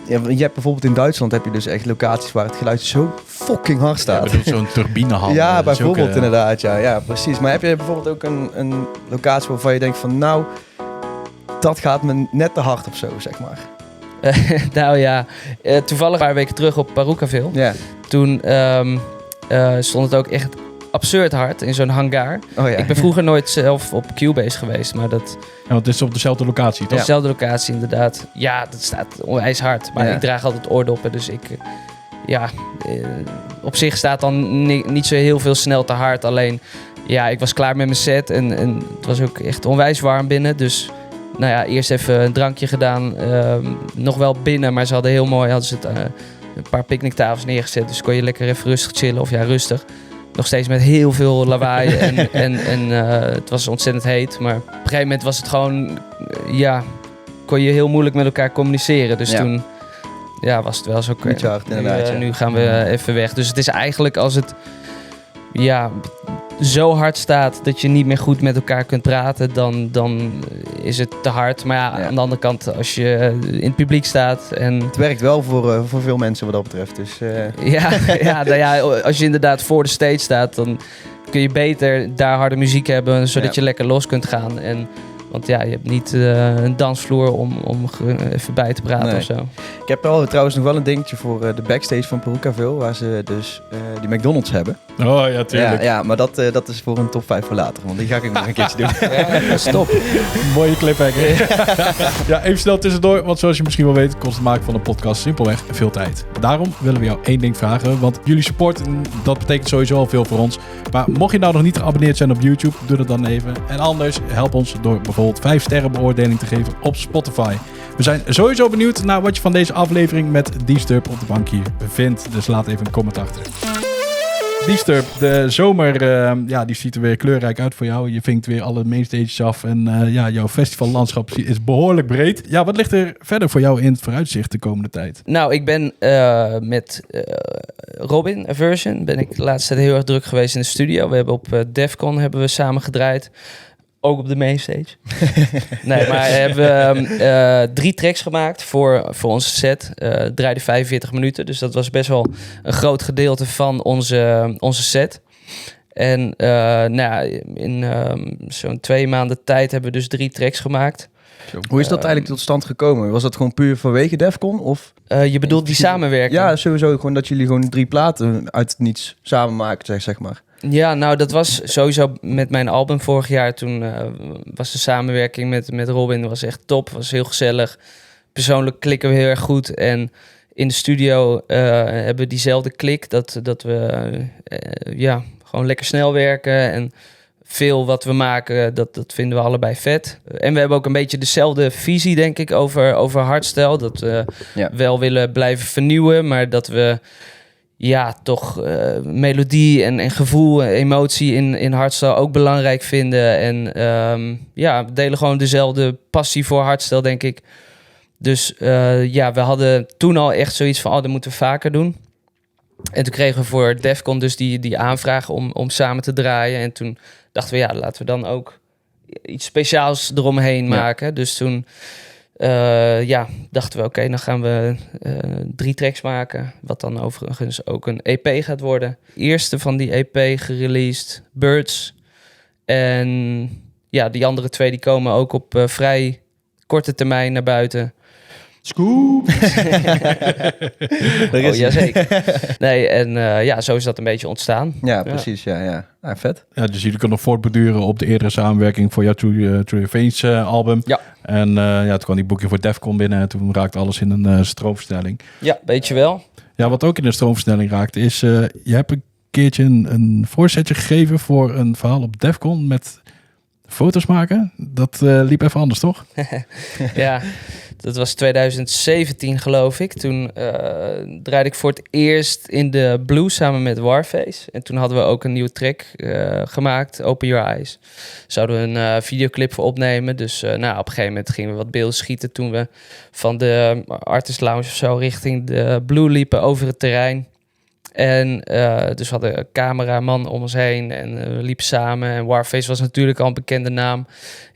S2: Ja, je hebt bijvoorbeeld in Duitsland heb je dus echt locaties waar het geluid zo fucking hard staat.
S1: Ja, zo'n turbinehal.
S2: Ja, bijvoorbeeld inderdaad. Ja, precies. Maar heb je bijvoorbeeld ook een locatie waarvan je denkt van... Nou, dat gaat me net te hard of zo, zeg maar.
S3: Nou ja, toevallig een paar weken terug op Parookaville.
S2: Ja.
S3: Toen stond het ook echt absurd hard in zo'n hangar.
S2: Oh, ja.
S3: Ik ben vroeger nooit zelf op Cubase geweest, maar dat...
S1: Ja, want het is op dezelfde locatie, toch?
S3: Dezelfde locatie inderdaad. Ja, dat staat onwijs hard. Maar ik draag altijd oordoppen, dus op zich staat dan niet zo heel veel snel te hard. Alleen, ja, ik was klaar met mijn set en het was ook echt onwijs warm binnen. Dus, nou ja, eerst even een drankje gedaan. Nog wel binnen, maar ze hadden ze een paar picknicktafels neergezet. Dus kon je lekker even rustig chillen, of ja, rustig. Nog steeds met heel veel lawaai en het was ontzettend heet. Maar op een gegeven moment was het gewoon, kon je heel moeilijk met elkaar communiceren. Dus toen was het wel zo.
S2: Niet zo hard, inderdaad.
S3: Nu gaan we even weg. Dus het is eigenlijk als het zo hard staat dat je niet meer goed met elkaar kunt praten, dan is het te hard. Maar aan de andere kant, als je in het publiek staat en...
S2: Het werkt wel voor veel mensen wat dat betreft. Dus,
S3: als je inderdaad voor de stage staat, dan kun je beter daar harde muziek hebben, zodat je lekker los kunt gaan. Want je hebt niet een dansvloer om even bij te praten of zo.
S2: Ik heb trouwens nog wel een dingetje voor de backstage van Perukaville, waar ze dus die McDonald's hebben.
S1: Oh ja, tuurlijk.
S2: Ja, maar dat is voor een top 5 voor later, want die ga ik nog een keertje doen.
S3: Stop.
S1: Mooie cliffhanger. Ja, even snel tussendoor, want zoals je misschien wel weet, kost het maken van een podcast simpelweg veel tijd. Daarom willen we jou één ding vragen, want jullie support, dat betekent sowieso al veel voor ons. Maar mocht je nou nog niet geabonneerd zijn op YouTube, doe dat dan even. En anders, help ons door bijvoorbeeld 5 sterren beoordeling te geven op Spotify. We zijn sowieso benieuwd naar wat je van deze aflevering met Disturb op de bank hier vindt. Dus laat even een comment achter. Disturb, de zomer die ziet er weer kleurrijk uit voor jou. Je vinkt weer alle mainstages af en jouw festivallandschap is behoorlijk breed. Ja, wat ligt er verder voor jou in het vooruitzicht de komende tijd?
S3: Nou, ik ben met Robin Aversion ben ik de laatste tijd heel erg druk geweest in de studio. We hebben op Defcon samen gedraaid. Ook op de mainstage. Nee, maar hebben we 3 tracks gemaakt voor onze set. Draaide 45 minuten, dus dat was best wel een groot gedeelte van onze set. En in zo'n 2 maanden tijd hebben we dus 3 tracks gemaakt.
S2: Hoe is dat eigenlijk tot stand gekomen? Was dat gewoon puur vanwege Defcon? Of?
S3: Je bedoelt die samenwerking?
S2: Ja, sowieso. Gewoon dat jullie gewoon 3 platen uit het niets samen maken, zeg maar.
S3: Ja, nou dat was sowieso met mijn album vorig jaar. Toen was de samenwerking met Robin was echt top. Was heel gezellig. Persoonlijk klikken we heel erg goed. En in de studio hebben we diezelfde klik. Dat we gewoon lekker snel werken. En veel wat we maken, dat vinden we allebei vet. En we hebben ook een beetje dezelfde visie, denk ik, over hardstyle. Dat we wel willen blijven vernieuwen, maar dat we toch melodie en gevoel en emotie in hardstyle ook belangrijk vinden. En we delen gewoon dezelfde passie voor hardstyle, denk ik. Dus we hadden toen al echt zoiets van, dat moeten we vaker doen. En toen kregen we voor Defcon dus die aanvraag om samen te draaien. En toen dachten we, laten we dan ook iets speciaals eromheen maken. Dus toen dachten we, oké, dan gaan we 3 tracks maken. Wat dan overigens ook een EP gaat worden. De eerste van die EP gereleased, Birds. En die andere 2 die komen ook op vrij korte termijn naar buiten.
S1: Scoop!
S3: Jazeker. Nee, en zo is dat een beetje ontstaan.
S2: Ja, precies. Ja, vet.
S1: Ja, dus jullie kunnen nog voortborduren op de eerdere samenwerking voor jouw Through Your Veins album. Ja. En toen kwam die boekje voor Defcon binnen en toen raakte alles in een stroomversnelling.
S3: Ja, weet je wel.
S1: Ja, wat ook in een stroomversnelling raakte is, je hebt een keertje een voorzetje gegeven voor een verhaal op Defcon met foto's maken. Dat liep even anders, toch?
S3: Ja, dat was 2017 geloof ik. Toen draaide ik voor het eerst in de Blue samen met Warface. En toen hadden we ook een nieuwe track gemaakt, Open Your Eyes. Zouden we een videoclip voor opnemen. Dus op een gegeven moment gingen we wat beelden schieten toen we van de Artist Lounge of zo richting de Blue liepen over het terrein. En dus we hadden een cameraman om ons heen en we liepen samen. En Warface was natuurlijk al een bekende naam.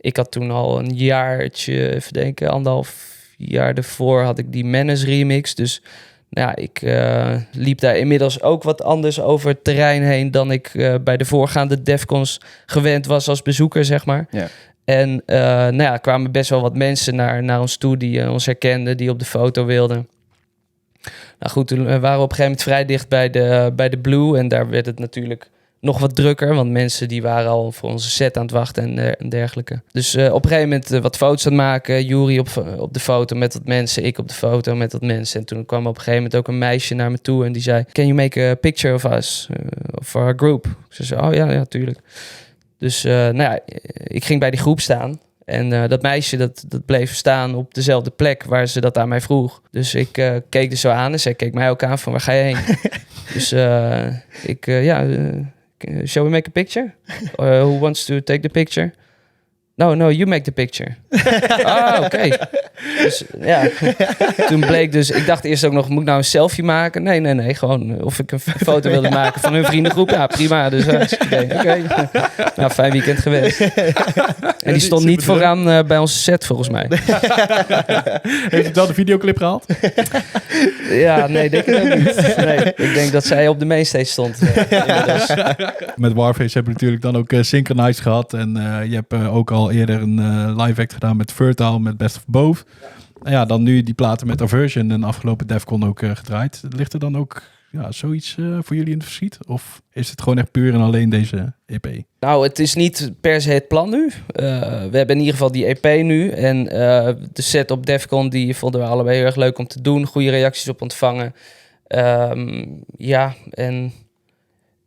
S3: Ik had toen al een jaartje, even denken, 1,5 jaar ervoor had ik die Menace remix. Dus ik liep daar inmiddels ook wat anders over het terrein heen dan ik bij de voorgaande Defcons gewend was als bezoeker, zeg maar. Ja. En er kwamen best wel wat mensen naar ons toe die ons herkenden, die op de foto wilden. Nou goed, toen waren we op een gegeven moment vrij dicht bij de Blue. En daar werd het natuurlijk nog wat drukker, want mensen die waren al voor onze set aan het wachten en dergelijke. Dus op een gegeven moment wat foto's aan het maken. Jury op de foto met wat mensen, ik op de foto met wat mensen. En toen kwam op een gegeven moment ook een meisje naar me toe en die zei, can you make a picture of us? For our group? Ik zei, oh ja, tuurlijk. Dus ik ging bij die groep staan. En dat meisje dat bleef staan op dezelfde plek waar ze dat aan mij vroeg. Dus ik keek er zo aan en zij keek mij ook aan van, waar ga je heen? Dus shall we make a picture? Who wants to take the picture? No, you make the picture. Oké. Dus ja, toen bleek dus... Ik dacht eerst ook nog, moet ik nou een selfie maken? Nee. Gewoon of ik een foto wilde maken van hun vriendengroep. Ja, prima. Dus oké. Nou, fijn weekend geweest. En die stond niet vooraan bij onze set, volgens mij.
S1: Heeft het wel de videoclip gehaald?
S3: Ja, nee, denk ik ook niet. Nee, ik denk dat zij op de mainstage stond.
S1: Met Warface hebben we natuurlijk dan ook Synchronized gehad. En je hebt ook al eerder een live act gedaan met Fertile, met Best of Both. Ja, dan nu die platen met Aversion en afgelopen Defcon ook gedraaid. Ligt er dan ook zoiets voor jullie in het verschiet? Of is het gewoon echt puur en alleen deze EP?
S3: Nou, het is niet per se het plan nu. We hebben in ieder geval die EP nu. En de set op Defcon, die vonden we allebei heel erg leuk om te doen. Goede reacties op ontvangen. En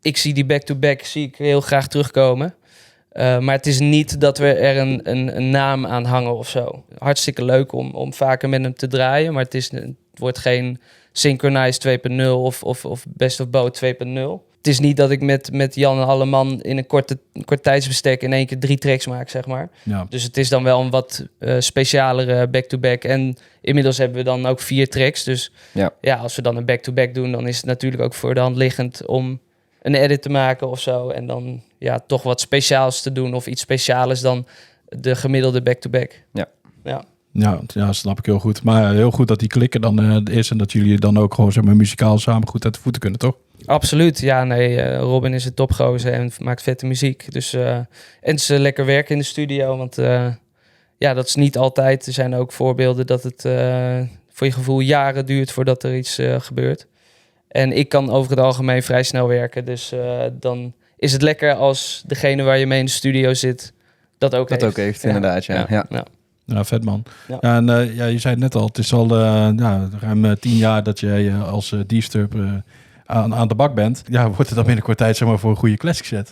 S3: ik zie die back-to-back heel graag terugkomen. Maar het is niet dat we er een naam aan hangen of zo. Hartstikke leuk om vaker met hem te draaien. Maar het wordt geen Synchronized 2.0 of Best of Both 2.0. Het is niet dat ik met Jan en Alleman in een kort tijdsbestek in één keer 3 tracks maak, zeg maar. Ja. Dus het is dan wel een wat specialere back-to-back. En inmiddels hebben we dan ook 4 tracks. Dus ja, als we dan een back-to-back doen, dan is het natuurlijk ook voor de hand liggend om een edit te maken of zo. En dan toch wat speciaals te doen of iets speciaals dan de gemiddelde back-to-back.
S1: Ja, snap ik heel goed. Maar heel goed dat die klikken dan is en dat jullie dan ook gewoon zeg maar muzikaal samen goed uit de voeten kunnen, toch?
S3: Absoluut. Ja, nee, Robin is een topgozer en maakt vette muziek. Dus, en ze lekker werken in de studio, want dat is niet altijd. Er zijn ook voorbeelden dat het voor je gevoel jaren duurt voordat er iets gebeurt. En ik kan over het algemeen vrij snel werken, dus dan is het lekker als degene waar je mee in de studio zit dat ook heeft.
S2: Inderdaad, ja.
S1: Ja, vet man. Ja. Ja, en je zei het net al, het is al ruim 10 jaar dat jij als Disturb aan de bak bent. Ja, wordt het dan binnenkort tijd zeg maar voor een goede classic set?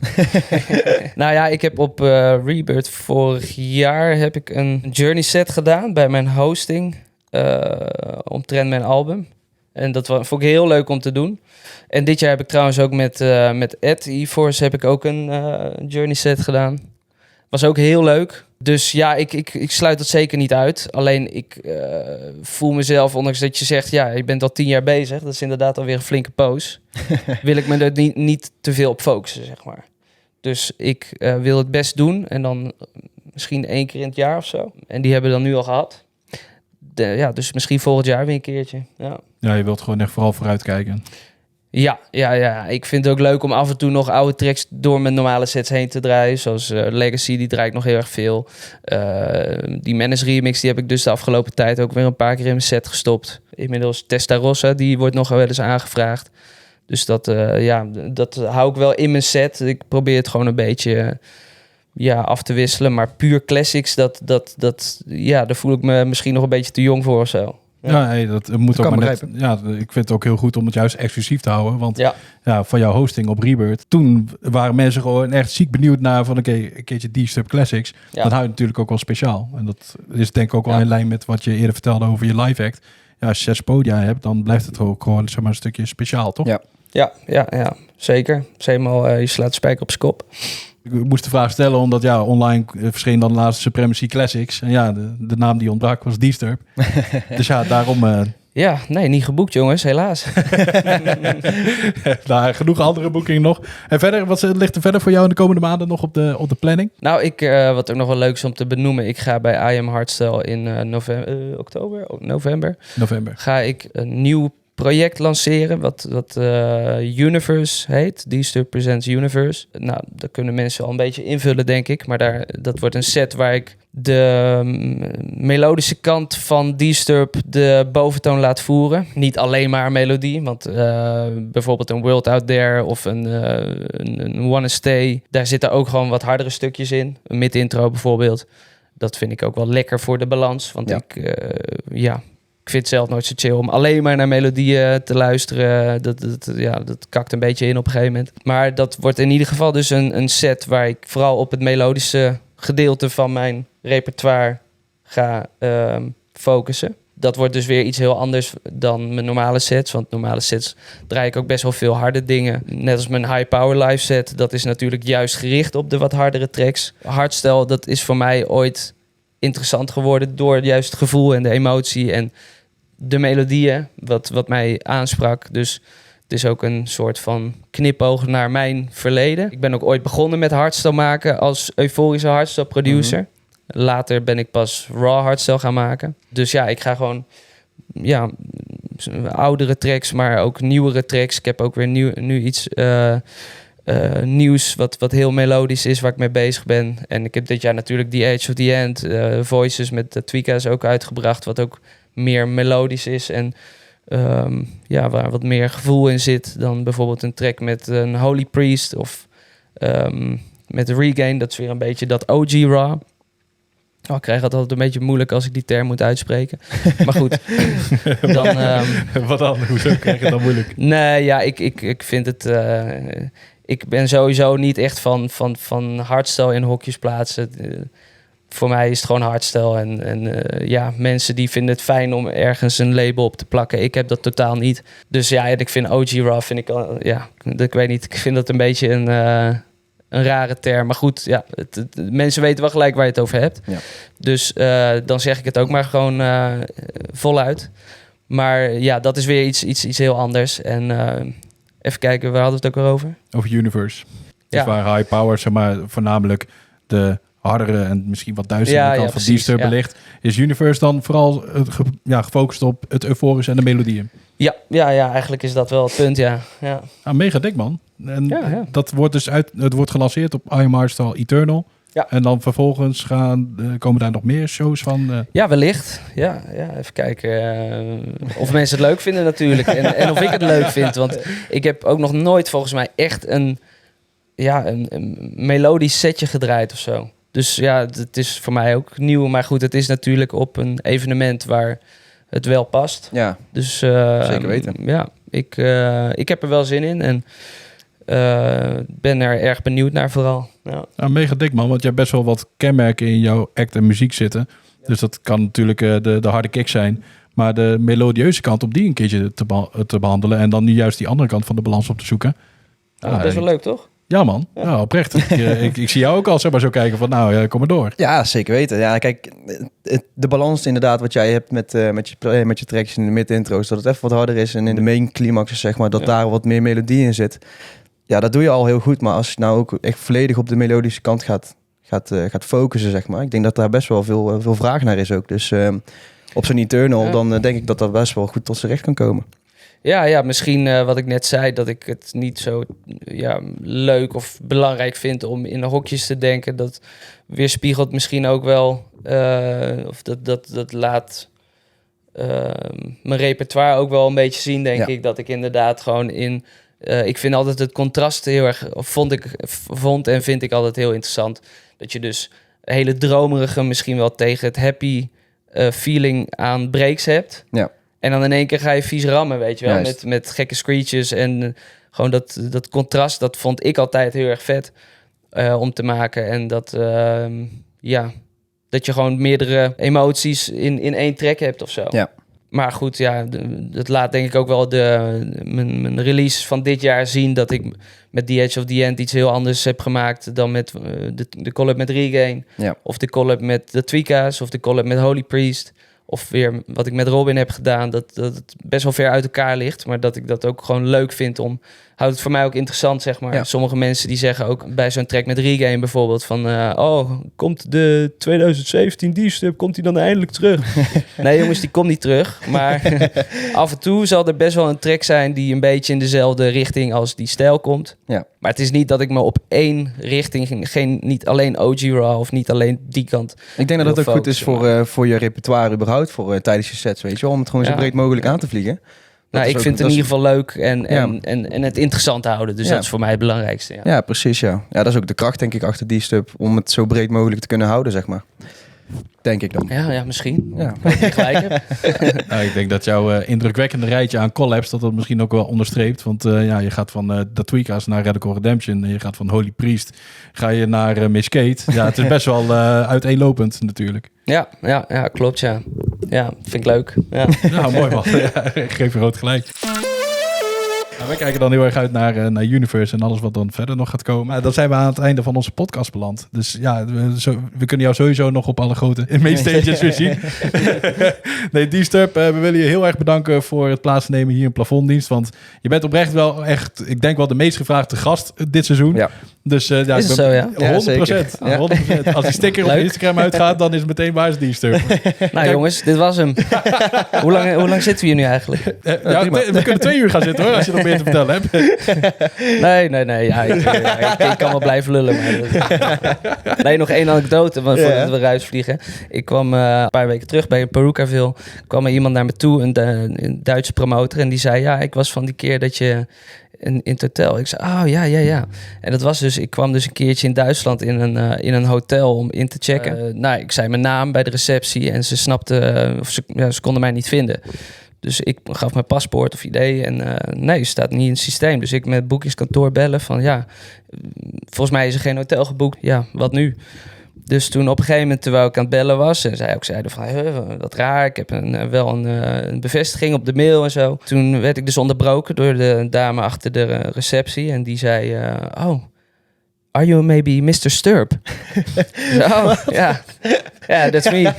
S3: Nou ja, ik heb op Rebirth vorig jaar heb ik een journey set gedaan bij mijn hosting omtrent mijn album. En dat vond ik heel leuk om te doen. En dit jaar heb ik trouwens ook met Ed E-Force heb ik ook een journey set gedaan. Was ook heel leuk. Dus ja, ik sluit dat zeker niet uit. Alleen ik voel mezelf, ondanks dat je zegt, ja, je bent al 10 jaar bezig. Dat is inderdaad alweer een flinke poos. Wil ik me er niet te veel op focussen, zeg maar. Dus ik wil het best doen. En dan misschien 1 keer in het jaar of zo. En die hebben we dan nu al gehad. Dus misschien volgend jaar weer een keertje.
S1: Ja, je wilt gewoon echt vooral vooruit kijken.
S3: Ja. Ik vind het ook leuk om af en toe nog oude tracks door mijn normale sets heen te draaien. Zoals Legacy, die draai ik nog heel erg veel. Die Menace remix, die heb ik dus de afgelopen tijd ook weer een paar keer in mijn set gestopt. Inmiddels Testarossa, die wordt nog wel eens aangevraagd. Dus dat hou ik wel in mijn set. Ik probeer het gewoon een beetje af te wisselen. Maar puur classics, daar voel ik me misschien nog een beetje te jong voor of zo.
S1: Ja, dat moet ook maar net. Ja, ik vind het ook heel goed om het juist exclusief te houden. Want van jouw hosting op Rebirth, toen waren mensen gewoon echt ziek benieuwd naar van een keertje Disturb Classics. Ja. Dan hou je natuurlijk ook wel speciaal. En dat is denk ik ook wel in lijn met wat je eerder vertelde over je live act. Ja, als je 6 podia hebt, dan blijft het ook gewoon zeg maar een stukje speciaal, toch?
S3: Ja, zeker. Eenmaal je slaat de spijker op z'n kop.
S1: Ik moest de vraag stellen, omdat online verscheen dan laatst Supremacy Classics. En ja, de naam die ontbrak was Disturb. Dus ja, daarom...
S3: niet geboekt jongens, helaas.
S1: Genoeg andere boekingen nog. En verder, wat ligt er verder voor jou in de komende maanden nog op de planning?
S3: Nou, wat ook nog wel leuk is om te benoemen. Ik ga bij I Am Hardstyle in november. Ga ik een nieuw project lanceren, wat Universe heet. Disturb Presents Universe. Nou, daar kunnen mensen al een beetje invullen, denk ik. Maar dat wordt een set waar ik de melodische kant van Disturb de boventoon laat voeren. Niet alleen maar melodie, want bijvoorbeeld een World Out There of een Wanna Stay, daar zitten ook gewoon wat hardere stukjes in. Een mid-intro bijvoorbeeld. Dat vind ik ook wel lekker voor de balans, want ik vind het zelf nooit zo chill om alleen maar naar melodieën te luisteren. Dat kakt een beetje in op een gegeven moment. Maar dat wordt in ieder geval dus een set waar ik vooral op het melodische gedeelte van mijn repertoire ga focussen. Dat wordt dus weer iets heel anders dan mijn normale sets. Want normale sets draai ik ook best wel veel harde dingen. Net als mijn High Power live set. Dat is natuurlijk juist gericht op de wat hardere tracks. Hardstyle, dat is voor mij ooit interessant geworden door juist het gevoel en de emotie en de melodieën, wat mij aansprak. Dus het is ook een soort van knipoog naar mijn verleden. Ik ben ook ooit begonnen met hardstyle maken als euforische hardstyle producer. Mm-hmm. Later ben ik pas raw hardstyle gaan maken. Dus ja, ik ga gewoon oudere tracks, maar ook nieuwere tracks. Ik heb ook weer nu iets nieuws wat heel melodisch is, waar ik mee bezig ben. En ik heb dit jaar natuurlijk The Age of the End, Voices met de Tweeka's ook uitgebracht, wat ook meer melodisch is en waar wat meer gevoel in zit dan bijvoorbeeld een track met een Holy Priest of met Regain. Dat is weer een beetje dat OG Raw. Oh, ik krijg het altijd een beetje moeilijk als ik die term moet uitspreken. Maar goed. Dan,
S1: wat dan? Hoezo krijg je het dan moeilijk?
S3: Nee, ja, ik vind het... ik ben sowieso niet echt van hardstyle in hokjes plaatsen. Voor mij is het gewoon hardstyle. En mensen die vinden het fijn om ergens een label op te plakken. Ik heb dat totaal niet. Dus ja, ik vind OG Raw, ik weet niet. Ik vind dat een beetje een rare term. Maar goed, ja, mensen weten wel gelijk waar je het over hebt. Ja. Dus dan zeg ik het ook maar gewoon voluit. Maar ja, dat is weer iets heel anders. En even kijken, waar hadden we het ook weer over?
S1: Over Universe. Dus waar High Power, zeg maar, voornamelijk de hardere en misschien wat duizenden kant van Disturb ligt. Is Universe dan vooral gefocust op het euforische en de melodieën?
S3: Ja, eigenlijk is dat wel het punt, ja.
S1: Mega dik, man. En dat wordt dus het wordt gelanceerd op I Am Hardstyle Eternal. Ja. En dan vervolgens komen daar nog meer shows van?
S3: Ja, wellicht. Ja, even kijken of mensen het leuk vinden natuurlijk. En of ik het leuk vind. Want ik heb ook nog nooit volgens mij echt een melodisch setje gedraaid of zo. Dus ja, het is voor mij ook nieuw. Maar goed, het is natuurlijk op een evenement waar het wel past. Ja,
S2: dus, zeker weten.
S3: Ja, ik heb er wel zin in en ben er erg benieuwd naar vooral.
S1: Ja, mega dik, man, want je hebt best wel wat kenmerken in jouw act en muziek zitten. Ja. Dus dat kan natuurlijk de harde kick zijn. Maar de melodieuze kant, op die een keertje te behandelen en dan nu juist die andere kant van de balans op te zoeken.
S3: Best wel leuk, toch?
S1: Ja, man. Ja, oprecht. ik zie jou ook al zeg maar zo kijken van, kom maar door.
S2: Ja, zeker weten. Ja, kijk, de balans inderdaad wat jij hebt met je tracks in de mid-intro's, dat het even wat harder is en in de main climaxes, zeg maar, dat daar wat meer melodie in zit. Ja, dat doe je al heel goed. Maar als je nou ook echt volledig op de melodische kant gaat focussen, zeg maar. Ik denk dat daar best wel veel vraag naar is ook. Dus op zo'n Eternal, dan denk ik dat dat best wel goed tot z'n recht kan komen.
S3: Ja, misschien wat ik net zei, dat ik het niet zo leuk of belangrijk vind om in hokjes te denken. Dat weerspiegelt misschien ook wel, of dat laat mijn repertoire ook wel een beetje zien, denk ik. Dat ik inderdaad gewoon ik vind altijd het contrast heel erg, vond en vind ik altijd heel interessant. Dat je dus hele dromerige, misschien wel tegen het happy feeling aan breaks hebt. Ja. En dan in één keer ga je vies rammen, weet je wel. Met gekke screeches en gewoon dat contrast, dat vond ik altijd heel erg vet om te maken. En dat je gewoon meerdere emoties in één track hebt of zo. Ja. Maar goed, dat laat denk ik ook wel mijn release van dit jaar zien, dat ik met The Edge of the End iets heel anders heb gemaakt dan met de collab met Regain. Ja. Of de collab met de Tweeka's, of de collab met Holy Priest. Of weer wat ik met Robin heb gedaan, dat het best wel ver uit elkaar ligt. Maar dat ik dat ook gewoon leuk vind om houdt het voor mij ook interessant, zeg maar.
S2: Ja.
S3: Sommige mensen die zeggen ook bij zo'n track met Regame bijvoorbeeld van... komt de 2017 D-Stub, komt die dan eindelijk terug? Nee jongens, die komt niet terug. Maar af en toe zal er best wel een track zijn die een beetje in dezelfde richting als die stijl komt.
S2: Ja.
S3: Maar het is niet dat ik me op één richting... niet alleen OG Raw of niet alleen die kant...
S2: Ik denk dat het ook goed is
S3: focussen,
S2: voor je repertoire überhaupt, voor tijdens je sets, weet je wel. Om het gewoon zo
S3: Ja.
S2: breed mogelijk aan te vliegen.
S3: Nou,
S2: is
S3: ik
S2: ook-
S3: vind het
S2: dat
S3: in
S2: is-
S3: ieder geval leuk en het interessant te houden. Dus
S2: Ja.
S3: dat is voor mij het belangrijkste. Ja.
S2: Ja, precies, ja. Ja, dat is ook de kracht, denk ik, achter die stub. Om het zo breed mogelijk te kunnen houden, zeg maar. Denk ik dan.
S3: Ja, misschien.
S2: Ja.
S3: Ik hoop dat ik gelijk heb.
S1: Nou, ik denk dat jouw indrukwekkende rijtje aan collabs... dat misschien ook wel onderstreept. Want je gaat van The Tweakers naar Radical Redemption. En je gaat van Holy Priest ga je naar Miss Kate. Ja, het is best wel uiteenlopend natuurlijk.
S3: Ja, klopt, ja. Ja, vind ik leuk. Ja.
S1: Nou, mooi man. Ja, ik geef je rood gelijk. Nou, wij kijken dan heel erg uit naar Universe en alles wat dan verder nog gaat komen. Maar dan zijn we aan het einde van onze podcast beland. Dus ja, we kunnen jou sowieso nog op alle grote mainstages weer zien. Nee, D-Stub, we willen je heel erg bedanken voor het plaatsnemen hier in Plafonddienst. Want je bent oprecht wel echt, ik denk wel de meest gevraagde gast dit seizoen.
S2: Ja.
S1: Dus ja,
S3: Is het zo, ja?
S1: 100%.
S2: Ja, zeker.
S1: 100%. Als die sticker op
S3: Leuk.
S1: Instagram uitgaat, dan is het meteen waar is D-Stub.
S3: Nou jongens, dit was hem. Hoe lang zitten we hier nu eigenlijk?
S1: We kunnen 2 uur gaan zitten hoor, als je nog meer te vertellen hebt.
S3: Nee. Ja, ik kan wel blijven lullen. Maar nee, nog één anekdote voordat we eruit vliegen. Ik kwam een paar weken terug bij Perukaville. Kwam er iemand naar me toe, een Duitse promotor. En die zei, ja, ik was van die keer dat je in het hotel. Ik zei, oh ja. En dat was dus, ik kwam dus een keertje in Duitsland in een hotel om in te checken. Ik zei mijn naam bij de receptie en ze snapte, ze konden mij niet vinden. Dus ik gaf mijn paspoort of idee en nee, staat niet in het systeem. Dus ik met het boekingskantoor bellen van ja, volgens mij is er geen hotel geboekt. Ja, wat nu? Dus toen op een gegeven moment, terwijl ik aan het bellen was... en zij ook zeiden van, wat raar, ik heb wel een bevestiging op de mail en zo. Toen werd ik dus onderbroken door de dame achter de receptie. En die zei, are you maybe Mr. Sturp? Ja, that's me.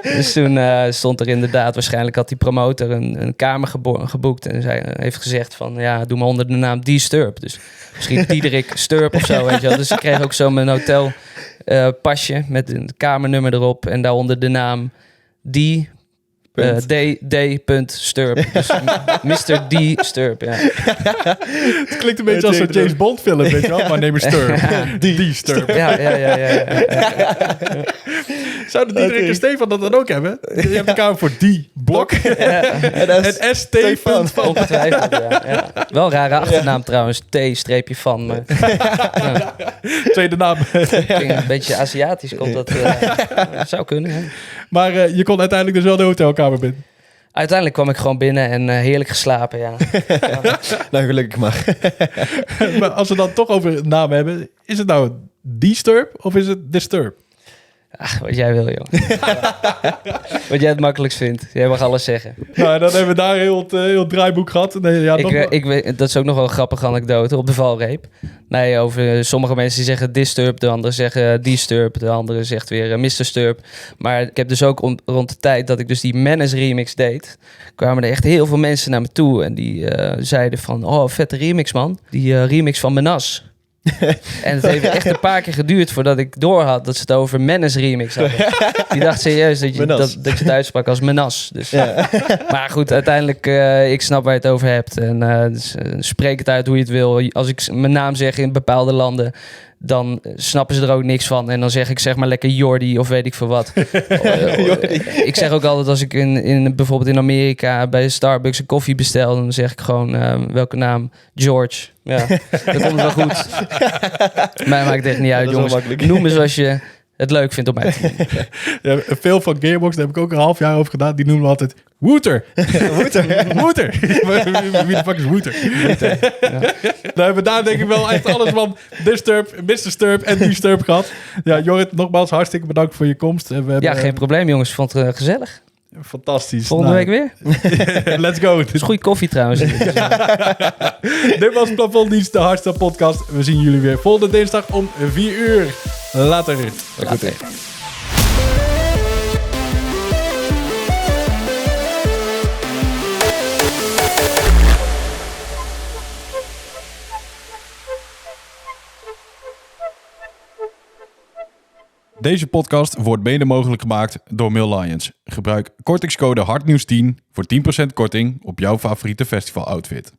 S3: Dus toen stond er inderdaad, waarschijnlijk had die promotor een kamer geboekt. En zij heeft gezegd van, ja, doe maar onder de naam D-Sturp. Dus misschien Diederik Sturp of zo, weet je wel. Dus ik kreeg ook zo mijn hotel pasje met een kamernummer erop. En daaronder de naam D.Sturp. Dus Mr. D. Sturp, ja.
S1: Het klinkt een beetje als een James Bond film, weet je wel. Maar neem Sturp. Die Sturp.
S3: Ja.
S1: Zou de Diederik en Stefan dat dan ook hebben? Je hebt een kamer voor die blok. En ST.
S3: Ongetwijfeld, ja. Wel een rare achternaam trouwens. T-van. Maar
S1: Tweede naam.
S3: een beetje Aziatisch komt dat. Zou kunnen, hè.
S1: Maar je kon uiteindelijk dus wel de hotelkamer binnen.
S3: Uiteindelijk kwam ik gewoon binnen en heerlijk geslapen, ja.
S2: Nou, gelukkig maar.
S1: Maar als we dan toch over namen hebben, is het nou Disturb of is het Disturb?
S3: Ach, wat jij wil, joh. Wat jij het makkelijkst vindt. Jij mag alles zeggen.
S1: Nou, dan hebben we daar heel het draaiboek gehad. Nee, ja,
S3: Dat is ook nog wel een grappige anekdote op de valreep. Nee, over sommige mensen die zeggen Disturb, de anderen zeggen Disturb, de andere zegt weer Mr. Sturp. Maar ik heb dus ook rond de tijd dat ik dus die Menace remix deed, kwamen er echt heel veel mensen naar me toe en die zeiden van, oh, vette remix man. Die remix van Menace. En het heeft echt een paar keer geduurd voordat ik doorhad dat ze het over Menace remix hadden. Die dacht serieus dat je het uitsprak als Menace. Dus. Ja. Maar goed, uiteindelijk, ik snap waar je het over hebt. En dus, spreek het uit hoe je het wil. Als ik mijn naam zeg in bepaalde landen, dan snappen ze er ook niks van. En dan zeg ik zeg maar lekker Jordi of weet ik veel wat. Ik zeg ook altijd als ik bijvoorbeeld in Amerika bij Starbucks een koffie bestel, dan zeg ik gewoon welke naam? George. Ja, dan komt het wel goed. Mij maakt het echt niet uit, jongens. Noem me zoals je het leuk vindt om mij te doen.
S1: Ja, veel van Gearbox, daar heb ik ook een half jaar over gedaan. Die noemen we altijd Wooter. Wooter. Wie de fuck is Wooter? Ja. Nou hebben we daar denk ik wel echt alles van Disturb, Mr. Sturp en D-Sturp gehad. Ja, Jorrit, nogmaals hartstikke bedankt voor je komst.
S3: Ja, geen probleem jongens. Vond het gezellig.
S1: Fantastisch.
S3: Volgende week weer?
S1: Let's go.
S3: Het is goede koffie trouwens.
S1: Dit was Plafonddienst, de hardste podcast. We zien jullie weer volgende dinsdag om 4 uur. Later.
S3: Later.
S1: Deze podcast wordt mede mogelijk gemaakt door Mail Lions. Gebruik kortingscode HARTNIEUWS10 voor 10% korting op jouw favoriete festival outfit.